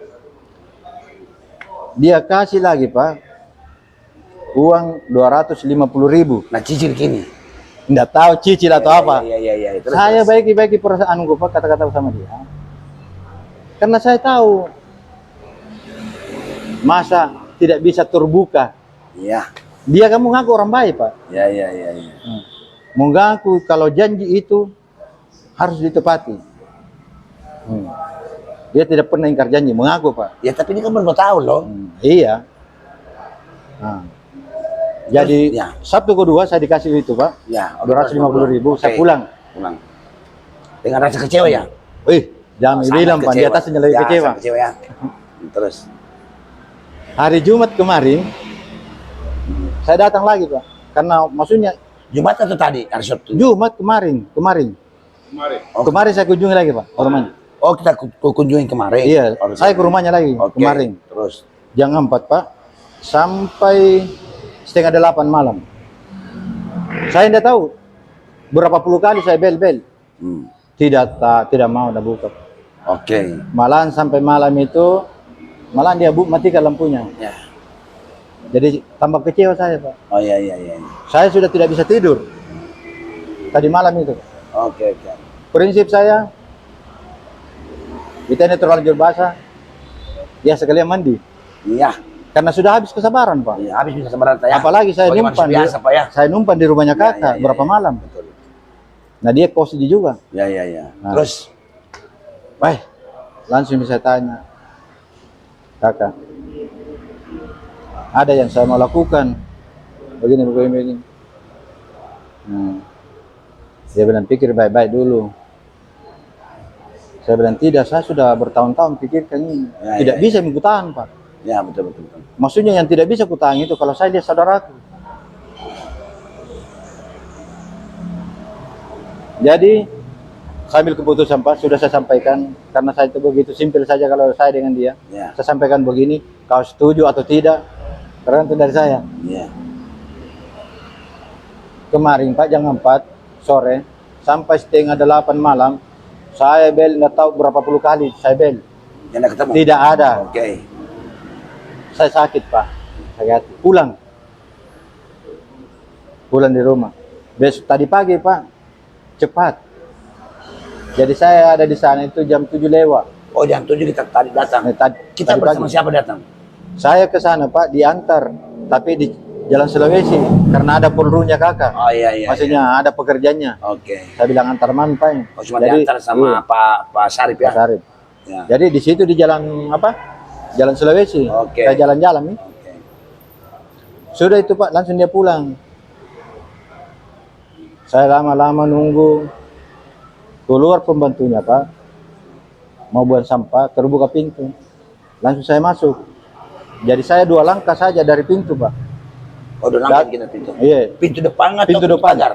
Dia kasih lagi Pak, uang 250.000. Nah, cicil kini. Nggak tahu cicil atau apa. Iya. Terus, Saya baiki perasaanku Pak, kata-kata sama dia. Karena saya tahu masa tidak bisa terbuka. Iya. Dia kan mengaku orang baik Pak. Ya. Mengaku kalau janji itu harus ditepati. Dia tidak pernah ingkar janji, mengaku Pak. Ya, tapi ini kan baru tahun loh. Iya. Jadi ya. Sabtu kedua saya dikasih itu Pak. Ya, 250.000. Saya pulang. Dengan rasa kecewa ya? Jangan bilang Pak, di atasnya lebih kecewa. Kecewa ya. Terus Hari Jumat kemarin saya datang lagi Pak. Karena maksudnya Jumat atau tadi? Hari Sabtu. Jumat kemarin. Kemarin saya kunjungi lagi Pak, ke rumahnya. Oh, kita kunjungi kemarin. Iya, saya ke rumahnya lagi kemarin. Terus Jam 4 Pak, sampai 7:30 malam. Saya tidak tahu berapa puluh kali saya bel. Tidak mau dah buka. Oke. Malahan sampai malam itu, malahan dia matikan lampunya. Ya. Jadi tambah kecewa saya Pak. Oh iya. Saya sudah tidak bisa tidur tadi malam itu. Oke. Prinsip saya, kita ini terlanjur basah, ya sekalian mandi. Iya. Karena sudah habis kesabaran Pak. Iya, habis bisa sebenarnya ya. Apalagi saya numpan, biasa, Pak, ya. saya numpan di rumahnya kakak Ya, berapa malam. Betul. Nah dia kos di juga. Ya. Nah. Terus, Langsung bisa tanya, kakak, ada yang saya mau lakukan, begini. Dia bilang pikir baik-baik dulu. Saya bilang tidak, saya sudah bertahun-tahun pikirkan ini, tidak bisa mengutahan Pak. Ya betul. Maksudnya yang tidak bisa kutahan itu kalau saya dia saudaraku. Jadi saya ambil keputusan Pak, sudah saya sampaikan, karena saya itu begitu simpel saja kalau saya dengan dia. Ya. Saya sampaikan begini, kau setuju atau tidak, tergantung dari saya. Iya. Kemarin Pak jam 4 sore sampai 7:30 malam, saya bel nggak tahu berapa puluh kali saya bel. Yang ketemu? Tidak ada. Oke. Saya sakit Pak, sakit. Pulang di rumah. Besok tadi pagi Pak, cepat. Jadi saya ada di sana itu jam 7 lewat. Oh, jam 7 kita tadi datang. Kita tadi bersama pagi. siapa datang? Saya ke sana Pak, diantar, tapi di Jalan Sulawesi karena ada pelrunya kakak. Oh iya. Maksudnya ada pekerjanya. Oke. Saya bilang antar man Pak. Oh, cuma diantar sama Pak Sarip ya? Pak Sarip. Ya. Jadi di situ di jalan Jalan Sulawesi. Oke. Saya jalan-jalan nih. Oke. Sudah itu Pak, langsung dia pulang. Saya lama-lama nunggu. Keluar pembantunya Pak, mau buang sampah, terbuka pintu. Langsung saya masuk. Jadi saya 2 langkah saja dari pintu Pak. Oh, 2 langkah kita pintu. Iya. Pintu depan atau Pintu depan. pagar?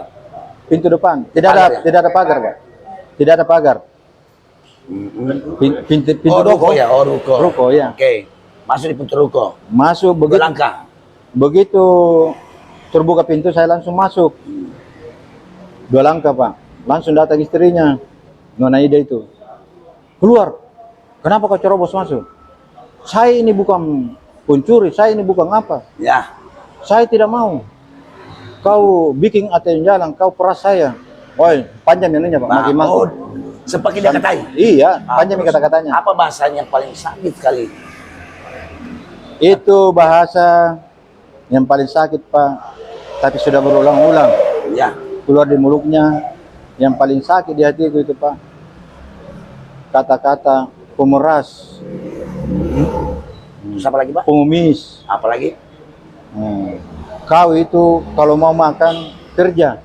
Pintu depan. Tidak ada pagar Pak. Tidak ada pagar. Pintu ruko ya, ruko. Ruko ya. Oke. Masuk di pintu ruko. Masuk 2 langkah. Begitu terbuka pintu saya langsung masuk. 2 langkah Pak. Langsung datang istrinya, Nona Ida itu. Keluar. Kenapa kau cerobos masuk? Saya ini bukan pencuri, saya ini bukan apa. Ya. Saya tidak mau. Kau bikin ATM jalan, kau peras saya. Woi, panjang ininya Pak, makin mangkuk. Seperti dia katai. Iya, Ah, panjang terus kata-katanya. Apa bahasanya yang paling sakit kali? Itu bahasa yang paling sakit, Pak. Tapi sudah berulang-ulang. Ya. Keluar di mulutnya. Yang paling sakit di hatiku itu, Pak. Kata-kata pemeras, Terus apa lagi, Pak? pengemis. Apa lagi? Kau itu kalau mau makan kerja.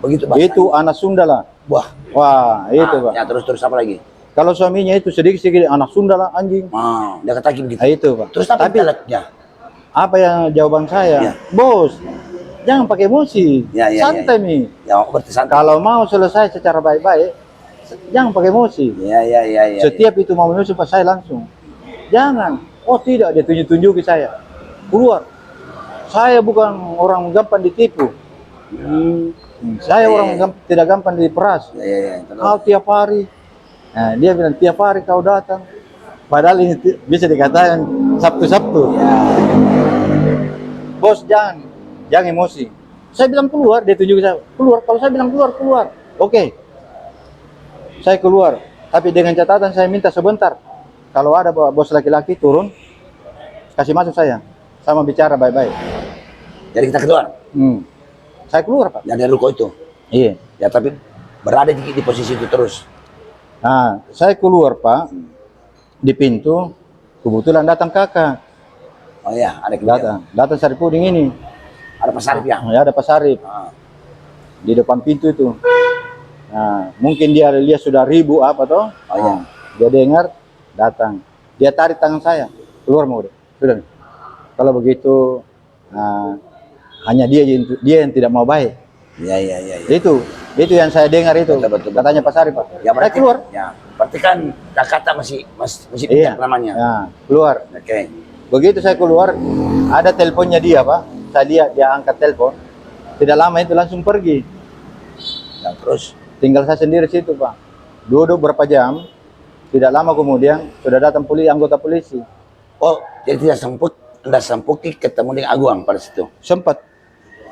Begitu, Pak. Itu anak Sunda lah. Wah. Wah, itu, Pak. Ya, terus apa lagi? Kalau suaminya itu sedikit-sedikit anak Sunda lah, anjing. Dia kata begitu. Nah, itu, Pak. Terus apa Tapi dialeknya? apa yang jawaban saya? Ya. Bos, jangan pakai emosi. Ya, ya, Santai, ya. Mi. Ya, berarti santai. Kalau mau selesai secara baik-baik, jangan pakai emosi. Ya. Setiap itu mau menyusul pas saya langsung. Jangan. Oh tidak, dia tunjuk-tunjuki saya. Keluar. Saya bukan orang gampang ditipu. Saya orang tidak gampang diperas. Ya. Kau tiap hari. Nah, dia bilang tiap hari kau datang. Padahal ini bisa dikatakan Sabtu-Sabtu. Bos jangan emosi. Saya bilang keluar, dia tunjuk saya keluar. Kalau saya bilang keluar. Oke. Saya keluar. Tapi dengan catatan saya minta sebentar. Kalau ada bos laki-laki turun, kasih masuk saya. Sama bicara baik-baik. Jadi kita keluar. Saya keluar, Pak. Dari ruko itu. Iya. Ya, tapi berada di posisi itu terus. Nah, saya keluar, Pak. Di pintu, kebetulan datang kakak. Oh iya, ada kegiatan. Datang Sari Puding ini. Ada Pak Sarip ya? Ya, ada Pak Sarip. Di depan pintu itu. Nah, mungkin dia lihat sudah ribu apa toh. Oh iya. Dia dengar, datang. Dia tarik tangan saya. Keluar mau deh. Sudah. Kalau begitu, hanya dia yang tidak mau baik. Iya. Itu yang saya dengar itu. Betul. Katanya Pak Sarip, Pak. Ya, Saya keluar. Ya, berarti kan kata masih Iya. bijak namanya. Ya, keluar. Oke. Begitu saya keluar, ada teleponnya dia, Pak. Saya lihat dia angkat telepon. Tidak lama itu langsung pergi. Dan terus Tinggal saya sendiri situ, Pak. Duduk berapa jam. Tidak lama kemudian sudah datang anggota polisi. oh, jadi tidak sempat ketemu dengan Aguang pada situ. Sempat.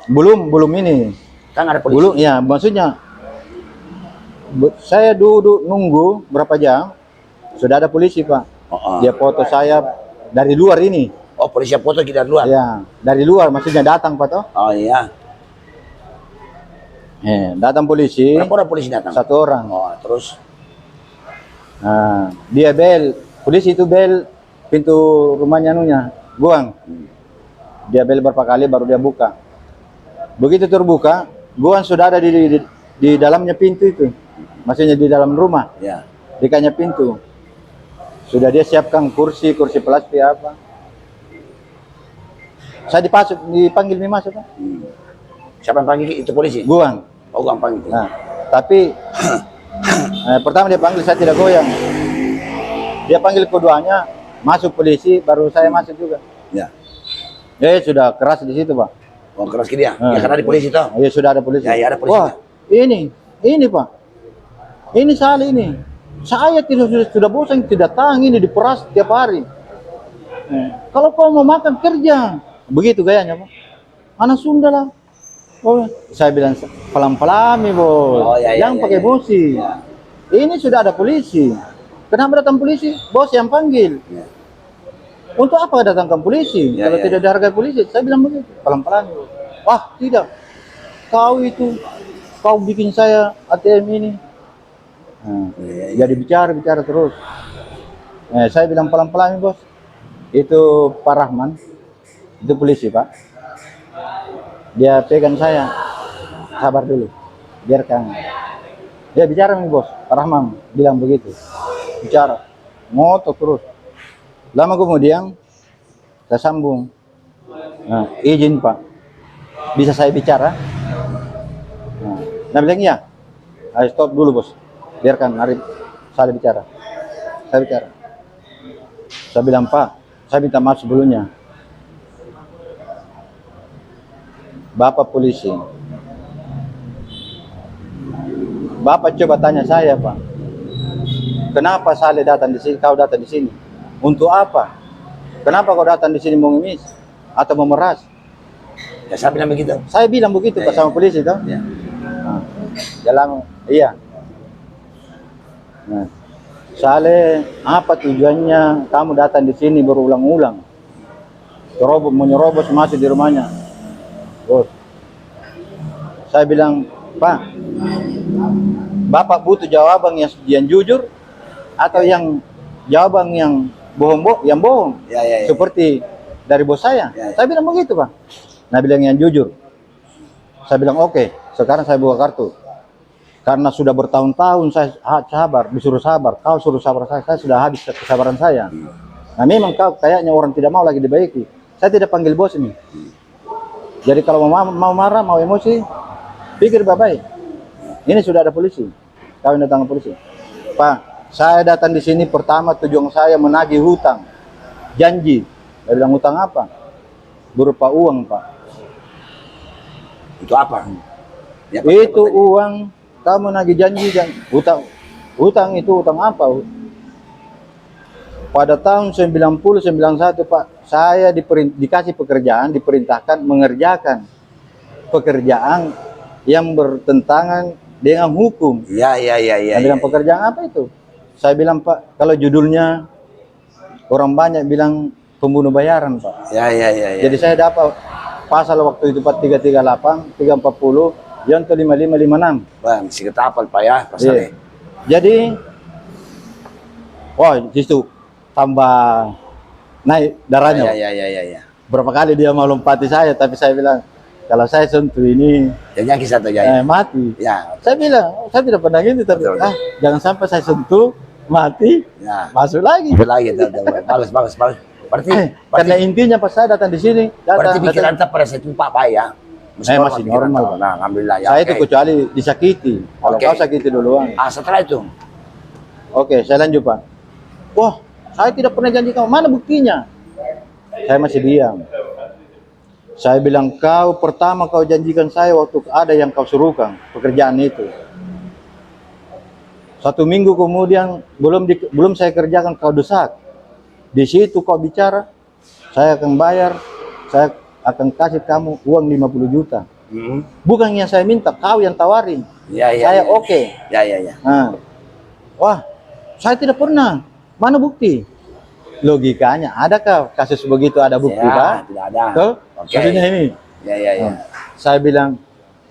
Belum ini. Kan ada polisi. Belum, ya maksudnya saya duduk nunggu berapa jam. Sudah ada polisi, Pak. Dia foto saya dari luar ini. Oh, polisi yang foto kita luar. Ya, dari luar maksudnya datang, Pak toh. Oh iya. Datang polisi. Berapa orang polisi datang? 1 orang. Oh, terus Nah, dia bel, polisi itu bel pintu rumahnya Guang. Dia bel berapa kali baru dia buka. Begitu terbuka, Guang sudah ada di dalamnya pintu itu. Maksudnya di dalam rumah. ya. Di kanya pintu. Sudah dia siapkan kursi plastik apa. Saya dipanggil masuk, Pak. Siapa yang panggil itu polisi? Guang. Oh, Guang panggil. Nah, tapi pertama dia panggil saya tidak goyang. Dia panggil keduanya, masuk polisi, baru saya masuk juga. Ya. Sudah keras di situ, Pak. Oh, keras ke dia. Ya karena di polisi toh. Ya sudah ada polisi. Ya, ada polisi. Wah, ini Pak. Ini salah ini. Saya sudah bosan tidak tahan ini diperas tiap hari. Kalau kau mau makan kerja, begitu gayanya, Pak. Anak Sunda lah. Oh, saya bilang pelan-pelan nih, Bos. Oh, ya, Jangan pakai emosi. Ya. Ini sudah ada polisi. Kenapa datang polisi? Bos yang panggil. Ya. Untuk apa datangkan polisi? Ya, Kalau ya, tidak dihargai polisi, saya bilang begitu. Pelan-pelan. Wah, tidak. Kau bikin saya ATM ini. Nah, jadi bicara terus. Saya bilang pelan-pelan, Bos. Itu Pak Rahman. Itu polisi, Pak. Dia pegang saya. Sabar dulu. Biarkan. Dia bicara nih, Bos. Pak Rahman bilang begitu. Bicara. Ngotot terus. Lama kemudian saya sambung. Nah, izin, Pak. Bisa saya bicara? Nah, bilang iya. Ayo stop dulu, Bos. Biarkan Arif saya bicara. Saya bicara. Saya bilang, Pak, saya minta maaf sebelumnya. Bapak polisi. Bapak coba tanya saya, Pak. Kenapa Saleh datang di sini? Kau datang di sini? Untuk apa? Kenapa kau datang di sini mengemis atau memeras? Ya, saya bilang begitu. Saya bilang begitu, Pak, sama polisi toh. Ya. Jalan, iya. Nah, Saleh, apa tujuannya kamu datang di sini berulang-ulang? Menyerobos masuk di rumahnya. Bos, saya bilang, Pak, Bapak butuh jawaban yang jujur atau yang jawaban yang yang bohong, seperti dari bos saya. Saya bilang begitu, Pak. Nah, bilang yang jujur. Saya bilang oke, sekarang saya buka kartu. Karena sudah bertahun-tahun saya sabar, disuruh sabar. Kau suruh sabar saya sudah habis kesabaran saya. Nah, memang kau kayaknya orang tidak mau lagi dibaiki. Saya tidak panggil bos ini. Jadi kalau mau marah, mau emosi, pikir baik-baik. Ini sudah ada polisi. Kau yang datang ke polisi. Pak, saya datang di sini pertama tujuan saya menagih hutang. Janji. Saya bilang hutang apa? Berupa uang, Pak. Itu apa? Ya, Itu uang, kamu nagih janji dan hutang itu hutang apa? Pada tahun 90-91, Pak, saya dikasih pekerjaan, diperintahkan mengerjakan pekerjaan yang bertentangan dengan hukum. Iya. Saya bilang pekerjaan apa itu? Saya bilang, Pak, kalau judulnya orang banyak bilang pembunuh bayaran, Pak. Iya. Jadi saya dapat pasal waktu itu 4338, 340, Yonto 5556. Wah, masih ketapal Pak ya, pasalnya. Jadi, wah, situ tambah naik darahnya. Iya. Berapa kali dia mau lompati saya, tapi saya bilang, kalau saya sentuh ini, Jangan kisah tuh ya. mati. Ya. Saya bilang, saya tidak pernah gitu, tapi Betul. jangan sampai saya sentuh, mati, Ya. masuk lagi. Lagi tuh. Bagus. Berarti Karena intinya pas saya datang di sini, berarti pikiran kita pada saat itu Pak ya. Masih normal, Pak. Nah, alhamdulillah ya. saya itu kecuali disakiti. Kalau Oke. kau sakiti duluan. Setelah itu. Oke, saya lanjut, Pak. Wah, saya tidak pernah janji kamu. Mana buktinya? Saya masih diam. Saya bilang, pertama kau janjikan saya waktu ada yang kau suruhkan pekerjaan itu. 1 minggu kemudian belum saya kerjakan, kau desak. Di situ kau bicara, saya akan bayar, saya akan kasih kamu uang 50 juta. Bukan yang saya minta, kau yang tawarin. Saya oke. Ya. Nah, wah, saya tidak pernah. Mana bukti? Logikanya, adakah kasus begitu ada bukti, Ya, Pak? tidak ada. Tuh, Oke. maksudnya ini. Ya. Saya bilang,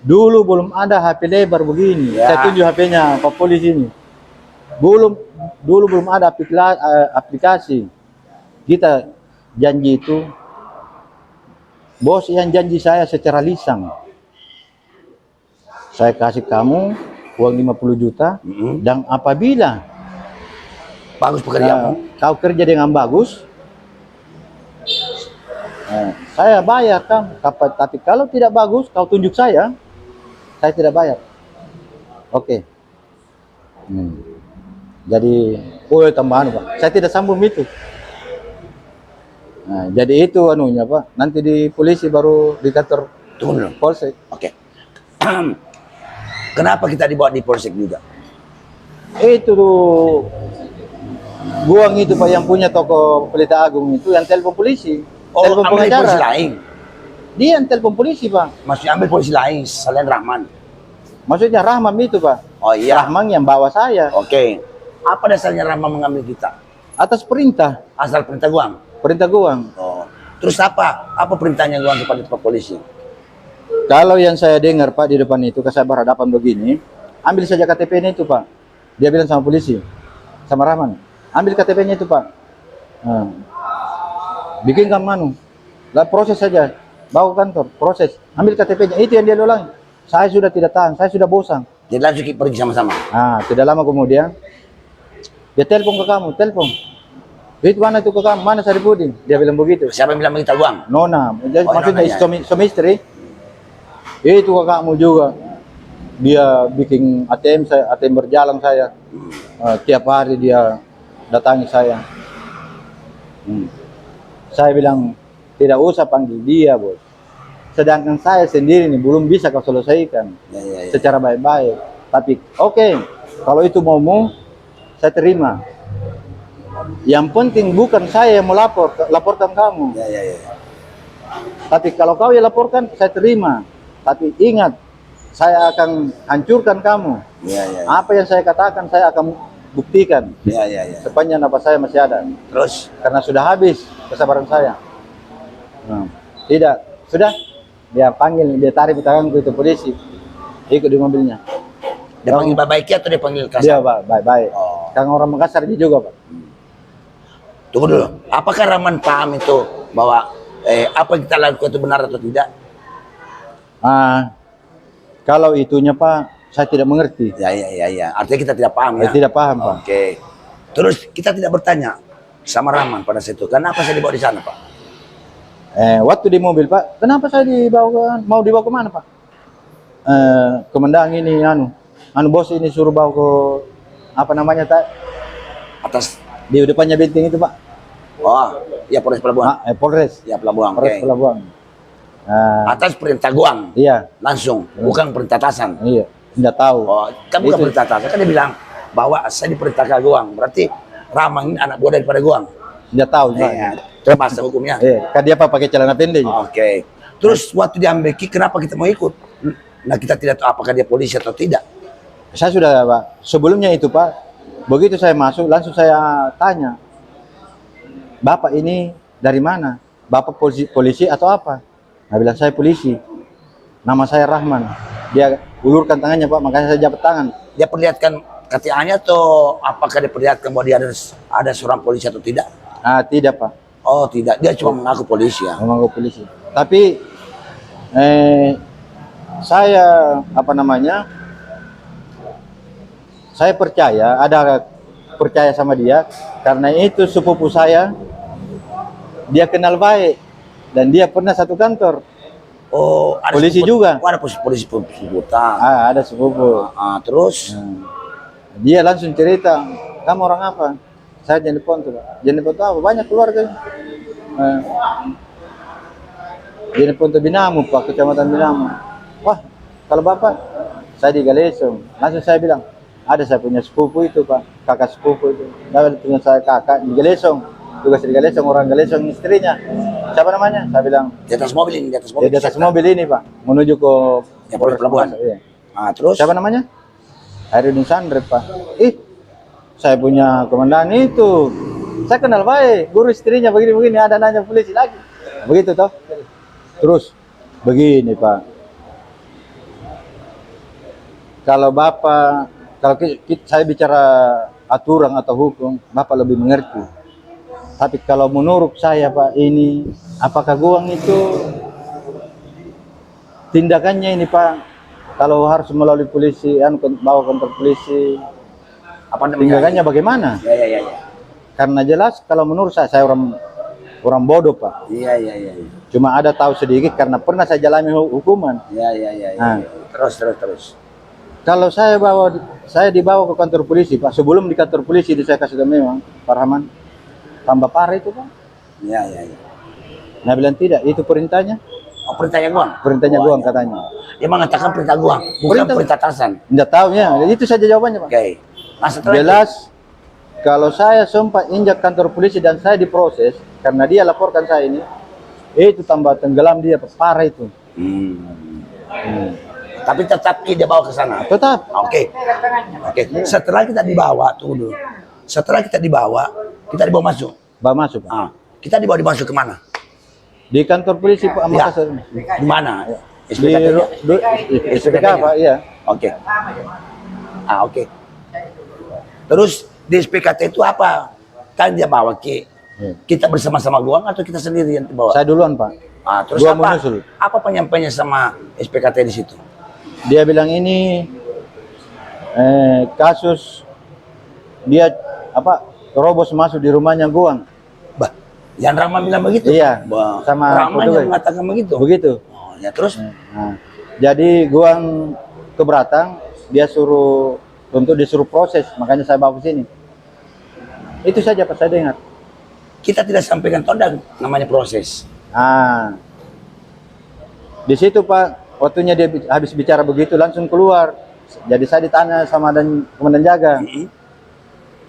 dulu belum ada HP lebar begini. Ya. Saya tunjuk HP-nya Pak polisi ini. Dulu belum ada aplikasi. Kita janji itu, bos yang janji saya secara lisan. Saya kasih kamu uang 50 juta, dan apabila Bagus pekerjaanmu. kau kerja dengan bagus, saya bayar kamu. Tapi kalau tidak bagus, kau tunjuk saya tidak bayar. Oke. Jadi, tambahan, Pak. Saya tidak sambung itu. Nah, jadi itu anunya, Pak. Nanti di polisi baru di kantor Tunggu dulu. polsek. Oke. Kenapa kita dibawa di polsek juga? Itu Guang itu, Pak, yang punya toko Pelita Agung itu yang telepon polisi. Telepon ambil pengacara. polisi lain. Dia yang telepon polisi, Pak. Maksudnya ambil polisi lain selain Rahman. Maksudnya Rahman itu, Pak. Oh iya. Rahman yang bawa saya Oke. Apa dasarnya Rahman mengambil kita? atas perintah Asal perintah Guang. Guang. Oh. Terus apa? Apa perintahnya Guang kepada Pak polisi? Kalau yang saya dengar, Pak, di depan itu saya berhadapan begini, ambil saja KTP-nya itu, Pak. Dia bilang sama polisi, sama Rahman, ambil KTP-nya itu, Pak. Nah, bikin kamu lah, proses saja, bawa ke kantor, proses, ambil KTP-nya. Itu yang dia ulang. Saya sudah tidak tahan, saya sudah bosan. Jadi langsung kita pergi sama-sama. Nah, tidak lama kemudian dia telepon ke kamu, telepon. Itu mana itu ke kamu? Mana Saripudin? Dia bilang begitu. Siapa yang bilang begitu Guang? Nona, jadi Oh, maksudnya Nona, ya. suami istri. Itu kakakmu juga. Dia bikin ATM berjalan saya. Tiap hari dia datangi saya. Saya bilang, tidak usah panggil dia, Bos. Sedangkan saya sendiri nih belum bisa kau selesaikan Ya. secara baik-baik. Tapi oke, kalau itu maumu, saya terima. Yang penting bukan saya yang laporkan kamu. Ya. Tapi kalau kau yang laporkan, saya terima. Tapi ingat, saya akan hancurkan kamu. Ya. Apa yang saya katakan, saya akan buktikan Ya. sepanjang nafas saya masih ada. Terus Karena sudah habis kesabaran saya. Tidak, sudah dia panggil, dia tarik tanganku itu polisi, ikut di mobilnya. dia panggil baik atau dia panggil kasar? Dia Pak, baik-baik. Oh. Karena orang Makassar dia juga Pak. Tunggu dulu. Apakah Rahman paham itu bahwa apa yang kita lakukan itu benar atau tidak? Kalau itunya Pak, saya tidak mengerti. Ya. Artinya kita tidak paham ya? Saya tidak paham Pak. Oke. Terus kita tidak bertanya sama Rahman pada saat itu. Kenapa saya dibawa di sana, Pak? Waktu di mobil Pak, kenapa saya mau dibawa ke mana Pak? Komandan ini bos ini suruh bawa ke apa namanya tak? Atas. Di depannya benteng itu Pak. Oh, ya Polres Pelabuhan. Polres. Ya Pelabuhan. Polres Oke. Pelabuhan. Atas perintah Guang. Iya. Langsung, bukan perintah atasan. Iya. Tidak tahu. Oh, kan bukan Itu. perintah atasan. Kan dia bilang bahwa saya diperintahkan Guang. Berarti Rahman ini anak buah daripada Guang. Tidak tahu Pak. Iya. Itu bahasa hukumnya. Kan dia Pak pakai celana pendek. Oke. Terus waktu diambil kenapa kita mau ikut? Nah kita tidak tahu apakah dia polisi atau tidak. Saya sudah Pak. Sebelumnya itu Pak, begitu saya masuk langsung saya tanya, Bapak ini dari mana? Bapak polisi atau apa? Nah bilang saya polisi. Nama saya Rahman. Dia ulurkan tangannya Pak, makanya saya jabat tangan. Dia perlihatkan KTA-nya atau apakah dia perlihatkan bahwa dia ada seorang polisi atau tidak? Tidak Pak. Oh tidak, dia cuma mengaku polisi ya. Mengaku polisi. Tapi saya saya percaya sama dia karena itu sepupu saya, dia kenal baik dan dia pernah satu kantor. Oh, ada Polisi juga. Oh, ada polisi sepuputan. Ada sepupu. Terus Dia langsung cerita, kamu orang apa? Saya Jani Ponto. Jani Ponto apa? Banyak keluarga. Jani Ponto Binamu Pak, Kecamatan Binamu. Wah, kalau Bapak, saya di Galesong. Langsung saya bilang, ada saya punya sepupu itu Pak, kakak sepupu itu. Lalu punya saya kakak di Galesong, tugas di Galesong, orang Galesong istrinya. Siapa namanya? Saya bilang di atas mobil ini, di atas mobil ini Pak, menuju ke Polres Pelabuhan. Iya. Terus Siapa namanya? Hairudin Sandre Pak. Saya punya komandan itu. Saya kenal baik, guru istrinya begini-begini, ada nanya polisi lagi. Begitu toh. Terus begini Pak. Kalau Bapak, saya bicara aturan atau hukum, Bapak lebih mengerti. Tapi kalau menurut saya Pak, ini apakah Guang itu tindakannya ini Pak, kalau harus melalui polisi, bawa kantor polisi, apa namanya? tindakannya bagaimana? Ya. Karena jelas kalau menurut saya orang bodoh Pak. Iya. Cuma ada tahu sedikit karena pernah saya jalani hukuman. Iya. Terus. Kalau saya dibawa ke kantor polisi Pak, sebelum di kantor polisi saya kasih tahu memang Pak Rahman tambah parah itu Pak. Iya. Nah bilang tidak, itu perintahnya. Oh, perintahnya Guang? Perintahnya Guang katanya. Dia mengatakan perintah Guang, bukan perintah atasan. Tidak tahu ya, itu saja jawabannya Pak. Oke. Nah, setelah Jelas kalau saya sempat injak kantor polisi dan saya diproses karena dia laporkan saya ini, itu tambah tenggelam dia parah itu. Tapi tetap dia bawa ke sana. Tetap. Oke. Setelah kita dibawa, tunggu dulu. Setelah kita dibawa masuk. Bawa masuk Pak. Kita dimasuk ke mana? Di kantor polisi Pak Makassar. Di mana? Di SPKT-nya? SPK Pak, iya. Oke. Oke. Terus di SPKT itu apa? Kan dia bawa kita bersama-sama Guang atau kita sendiri yang bawa? Saya duluan Pak. Terus Gua menyusul. apa penyampaiannya sama SPKT di situ? Dia bilang ini kasus dia terobos masuk di rumahnya Guang. Bah, yang Rahman bilang begitu? Iya. Sama Rahman yang mengatakan begitu? Begitu. Oh, ya terus? Jadi Guang keberatan, dia disuruh proses, makanya saya bawa ke sini. Itu saja Pak saya dengar. Kita tidak sampaikan todang namanya proses. Di situ Pak, waktunya dia habis bicara begitu langsung keluar. Jadi saya ditanya sama komandan jaga.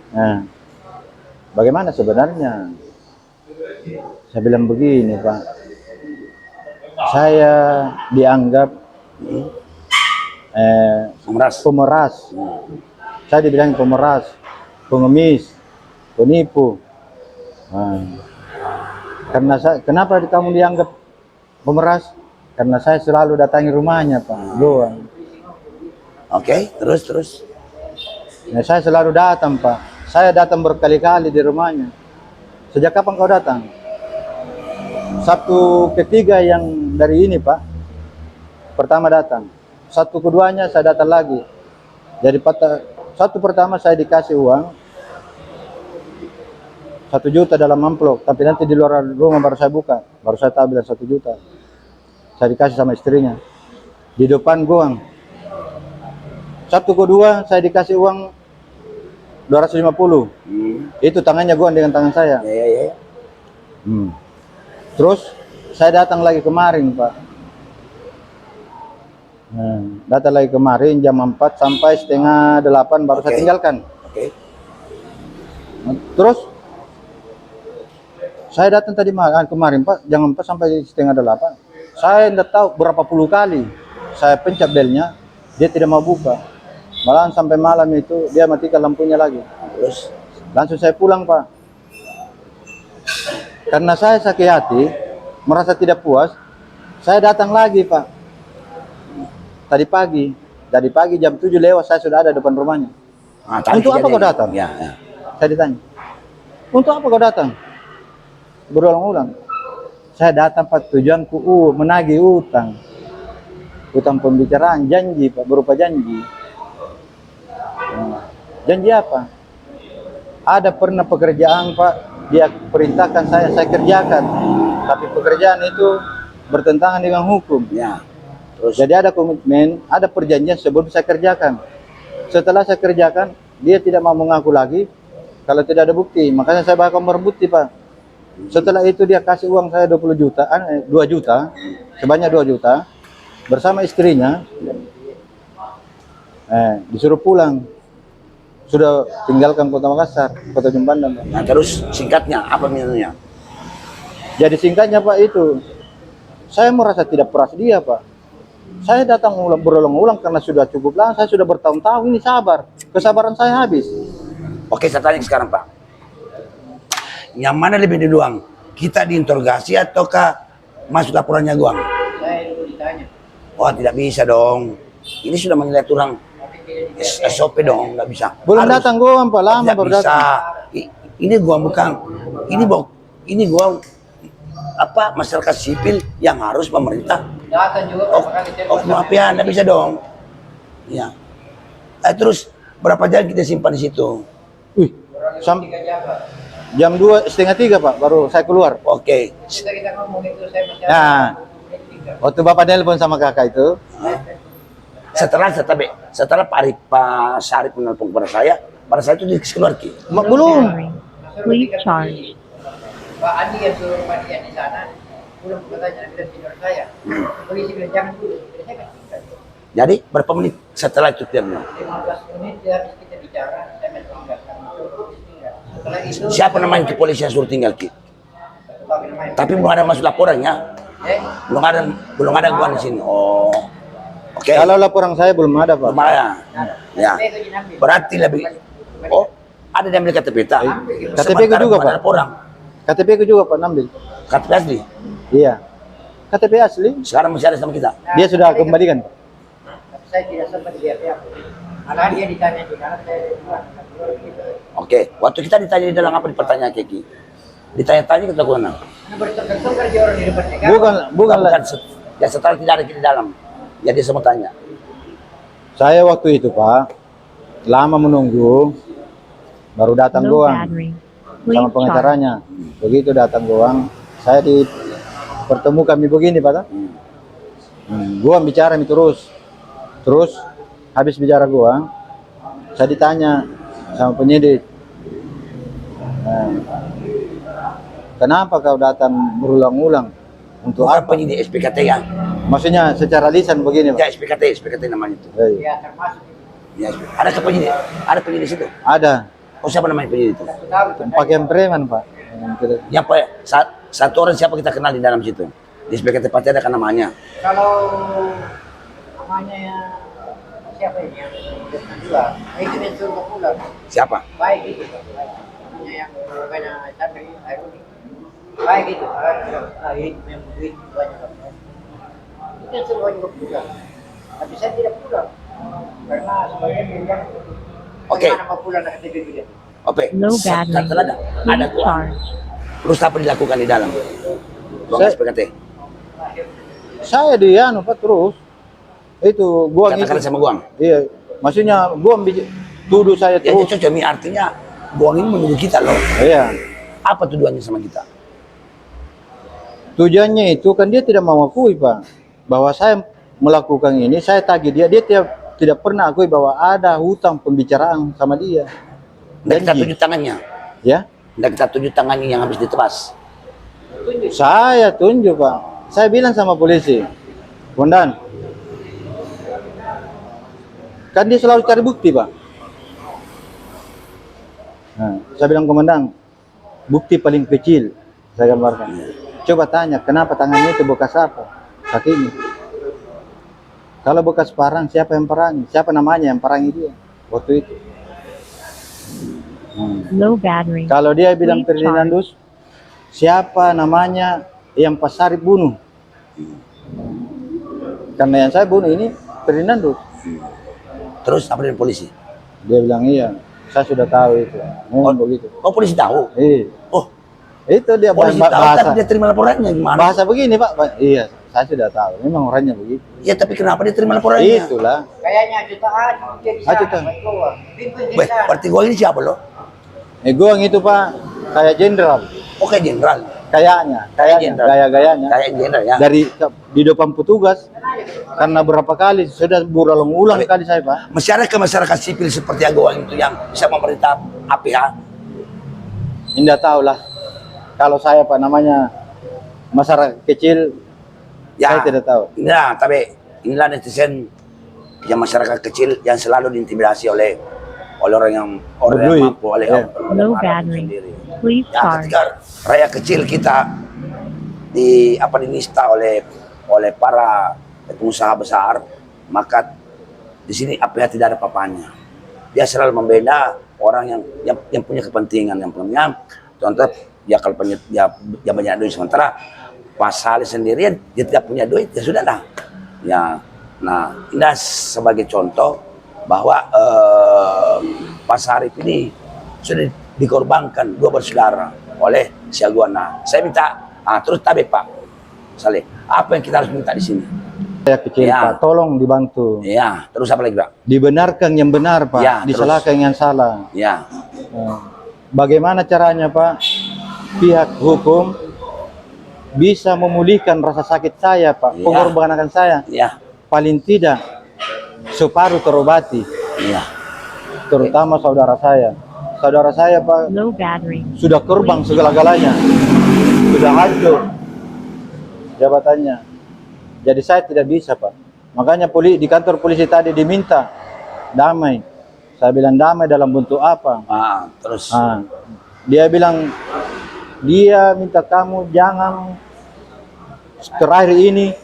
Nah, bagaimana sebenarnya? Saya bilang begini Pak, saya dianggap pemeras. Saya dibilang pemeras. pengemis, penipu. Nah, karena kenapa kamu dianggap pemeras? Karena saya selalu datangi rumahnya, Pak. Doang. Oke, terus. Nah, saya selalu datang, Pak. Saya datang berkali-kali di rumahnya. Sejak kapan kau datang? Sabtu ketiga yang dari ini, Pak. Pertama datang. Sabtu keduanya saya datang lagi. Jadi satu pertama saya dikasih uang 1 juta dalam amplop, tapi nanti di luar rumah baru saya buka, baru saya tahu bilang 1 juta. Saya dikasih sama istrinya di depan goang. Sabtu kedua saya dikasih uang 250. Itu tangannya goang dengan tangan saya. Ya. Terus saya datang lagi kemarin, Pak. Datang lagi kemarin jam 4 sampai setengah 8 baru saya tinggalkan. Oke. Terus saya datang tadi kemarin, Pak, jam 4 sampai setengah 8. Saya tidak tahu berapa puluh kali saya pencet belnya, dia tidak mau buka. Malahan sampai malam itu dia matikan lampunya lagi. Terus langsung saya pulang, Pak. Karena saya sakit hati, merasa tidak puas, saya datang lagi, Pak. Tadi pagi jam 7 lewat saya sudah ada depan rumahnya. Untuk apa kau datang? Ya. Saya ditanya. Untuk apa kau datang? Berulang-ulang. Saya datang, Pak, tujuanku menagih utang. Utang pembicaraan, janji, Pak, berupa janji. Janji apa? Ada pernah pekerjaan, Pak, dia perintahkan saya kerjakan. Tapi pekerjaan itu bertentangan dengan hukum. Ya. Terus. Jadi ada komitmen, ada perjanjian sebelum saya kerjakan. Setelah saya kerjakan, dia tidak mau mengaku lagi kalau tidak ada bukti. Makanya saya bakal berbukti, Pak. Setelah itu dia kasih uang saya 2 juta, sebanyak 2 juta, bersama istrinya, disuruh pulang. Sudah tinggalkan Kota Makassar, Kota Jumbandan. Nah, terus singkatnya, apa minunya? Jadi singkatnya, Pak, itu, saya merasa tidak puas dia, Pak. Saya datang berulang-ulang karena sudah cukup lama, saya sudah bertahun-tahun ini sabar. Kesabaran saya habis. Oke, saya tanya sekarang, Pak. Yang mana lebih duluan? Kita diinterogasi ataukah masuk laporannya Goang? Saya dulu ditanya. Oh, tidak bisa dong. Ini sudah menilai turang SOP dong, nggak bisa. Belum datang Goang, Pak, lama Tidak baru bisa. datang. Ini Goang bukan. Ini Goang apa masyarakat sipil yang harus pemerintah. Datang juga. Maaf ya, nggak bisa dong. Ya. Terus berapa jam kita simpan di situ? Jam 2:30, Pak, baru saya keluar. Oke. Kita ngomong itu saya masih. Nah, waktu Bapak nelpon sama kakak itu, setelah Pak Syarif menelpon kepada saya, pada saat itu dia keluar Ki. belum. Please charge. Pak Andi yang suruh Pak Dian di sana, pulang katanya bilang senior saya. Polisi bilang jangan dulu, saya kan tinggal. Jadi berapa menit setelah itu dia bilang? 15 menit habis kita bicara, saya main tinggalkan. Setelah itu, Siapa namanya di polisi yang suruh tinggal Ki? Tapi belum ada masuk laporannya. Belum ada gua di sini. Oh. Oke. Kalau laporan saya belum ada, Pak. Belum ada. Ya. Berarti lebih. Oh, ada yang ambil KTP tak? KTP ku juga, Pak. Laporan. KTP ku juga, Pak, nambil. KTP asli. Iya. KTP asli. Sekarang masih ada sama kita. Dia sudah kembalikan, Pak. saya tidak sempat lihat. Malah dia ditanya di sana, saya keluar gitu. Oke. Waktu kita ditanya di dalam apa dipertanyaan Keki? Ditanya-tanya kita kurang. Bertukar-tukar dia orang di depan negara. Bukan lah. Ya setelah tidak ada di dalam. Ya dia semua tanya. Saya waktu itu, Pak, lama menunggu, baru datang No Goang battery. sama Please charge. pengacaranya. Begitu datang Goang, saya dipertemu kami begini, Pak. Goang bicara terus habis bicara Goang, saya ditanya sama penyidik, kenapa kau datang berulang-ulang? Untuk Bukan apa? penyidik SPKT ya? Maksudnya secara lisan begini, Pak. Ya SPKT namanya itu. Iya. Ya termasuk Ya, ada ke penyidik? Ada penyidik situ? Ada. Oh siapa namanya penyidik itu? Pakaian preman, Pak. Yang satu orang siapa kita kenal di dalam situ? Di SPKT pasti ada kan namanya. kalau namanya ya siapa ini yang dua? Nah, itu yang suruh pulang. Siapa? Baik itu, baik. Punya yang bukannya Chandra Haruni. Baik itu, itu yang duit banyak. Itu yang suruh juga pulang. Tapi saya tidak pulang karena sebagian bilang, Oke. bagaimana mau pulang dengan KTP dia? Oke. Low battery. Ada Please gua. charge. Terus apa dilakukan di dalam? Ruang Saya- SPKT. Saya dia Pak terus itu gua Katakan sama Guang. Iya, maksudnya gua tuduh saya Ya, terus. itu Cemi artinya Guang ini menuduh kita loh. Iya. Apa tuduhannya sama kita? Tujuannya itu kan dia tidak mau akui Pak bahwa saya melakukan ini, saya tagih dia, tidak pernah akui bahwa ada hutang pembicaraan sama dia. Nggak kita Janji. tunjuk tangannya. Ya, Nggak kita tunjuk tangannya yang habis ditebas. saya tunjuk Pak. Saya bilang sama polisi, Komandan, kan dia selalu cari bukti Pak. Nah, saya bilang Komandan, bukti paling kecil saya gambarkan. Coba tanya, kenapa tangannya itu bekas apa? Kakinya. Kalau bekas parang, siapa yang perangi? Siapa namanya yang perangi dia waktu itu? Low battery. Kalau dia bilang Please Ferdinandus, siapa namanya yang Pak Sarip bunuh? Karena yang saya bunuh ini Ferdinandus. Terus apa dengan polisi? Dia bilang iya, saya sudah tahu itu. Memang begitu. Oh, polisi tahu. Oh, Oh, itu dia polisi tahu bahasa. tapi dia terima laporannya gimana? Bahasa begini Pak. Iya, saya sudah tahu. Memang orangnya begitu. Ya, tapi kenapa dia terima laporannya? Itulah. Kayaknya jutaan jadi Jutaan. baik keluar. Pimpin Weh, jadi berarti gua ini siapa loh? Gua yang itu Pak, kayak jenderal. Oke, jenderal. Kayaknya, jenderal. gaya-gayanya. Kayak jenderal ya. Dari di depan petugas, karena berapa kali sudah berulang-ulang Tapi- kali saya Pak. Masyarakat sipil seperti Agoan itu yang bisa memerintah APH. Indah tahu lah. Kalau saya Pak namanya masyarakat kecil, Ya, saya tidak tahu. Nah, tapi inilah netizen yang masyarakat kecil yang selalu diintimidasi oleh orang yang Berduit. mampu, oleh Ya. Low orang battery. sendiri. Please Ya, charge. ketika rakyat kecil kita dinista oleh para pengusaha besar, maka di sini APH tidak ada papanya. Dia selalu membela orang yang punya kepentingan, yang punya contoh ya kalau punya dia banyak duit, sementara pasal sendirian dia tidak punya duit, ya sudahlah. Ya, nah ini sebagai contoh bahwa Pak Sarip ini sudah dikorbankan dua bersaudara oleh si Aguana. Saya minta, terus tabe Pak Saleh, apa yang kita harus minta di sini? Saya kecil Ya. Pak, tolong dibantu. Ya, terus apa lagi Pak? Dibenarkan yang benar Pak, Ya, disalahkan yang salah. Ya, Bagaimana caranya Pak? Pihak hukum bisa memulihkan rasa sakit saya Pak, Ya. pengorbanan saya. ya, Paling tidak separuh terobati, ya. terutama saudara saya. Saudara saya Pak Low battery. sudah korban segala-galanya, sudah hancur jabatannya. Jadi saya tidak bisa Pak. Makanya di kantor polisi tadi diminta damai. Saya bilang damai dalam bentuk apa? Terus Dia bilang dia minta kamu jangan terakhir ini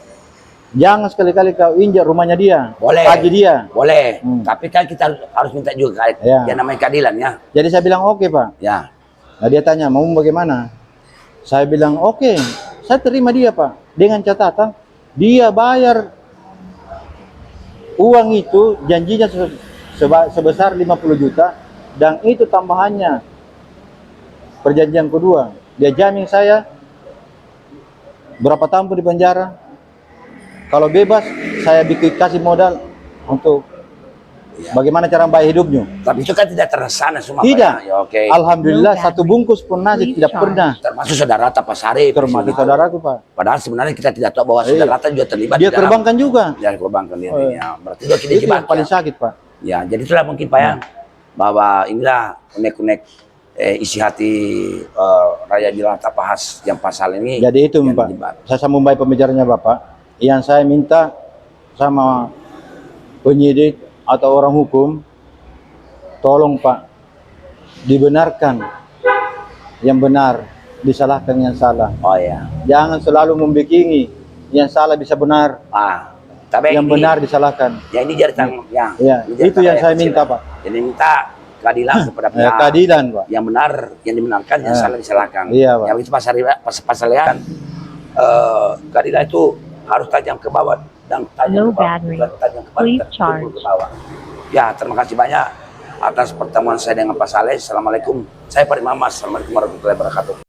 jangan sekali-kali kau injak rumahnya dia, boleh, pagi dia. boleh. Tapi kan kita harus minta juga Ya. yang namanya keadilan ya. Jadi saya bilang oke Pak. Ya, Nah dia tanya mau bagaimana? Saya bilang oke, saya terima dia Pak dengan catatan dia bayar uang itu janjinya sebesar 50 juta dan itu tambahannya perjanjian kedua. Dia jamin saya berapa tahun pun di penjara. Kalau bebas saya bikin kasih modal untuk bagaimana cara bayar hidupnya. tapi itu kan tidak terlaksana semua Pak, Tidak. ya. Ya, oke. Alhamdulillah No satu battery. bungkus pun nasi Please tidak charge. pernah. Termasuk saudara Pak Sarip. Termasuk saudaraku Pak. Padahal sebenarnya kita tidak tahu bahwa saudara juga terlibat Dia di dalam- korbankan juga. Dia korbankan diri. Oh, iya. Ya, berarti dia tidak Itu yang jebak. paling Ya. sakit Pak. Ya, jadi itulah mungkin Pak ya, bahwa inilah unek-unek isi hati rakyat jelata bahas yang pasal ini. Jadi itu yang Pak, terlibat. saya sambung baik pembicaranya Bapak. Yang saya minta sama penyidik atau orang hukum, tolong Pak, dibenarkan yang benar, disalahkan yang salah. Oh ya. Jangan selalu membikingi yang salah bisa benar. Tapi yang ini- benar disalahkan. Ya ini jadi tanggung ya. Ya, ini jadi itu yang tanggung saya kecil. minta, Pak. Jadi minta keadilan kepada Ya, pihak keadilan, Pak. yang benar, yang dimenangkan, yang Ya. salah disalahkan. Iya, Pak. Yang itu pasal lihat keadilan itu harus tajam ke bawah dan tajam Low ke bawah, battery. bukan tajam ke bawah, Please tumpul charge. ke bawah. Ya, terima kasih banyak atas pertemuan saya dengan Pak Saleh. Assalamualaikum. Saya Pak Mamas. Assalamualaikum warahmatullahi wabarakatuh.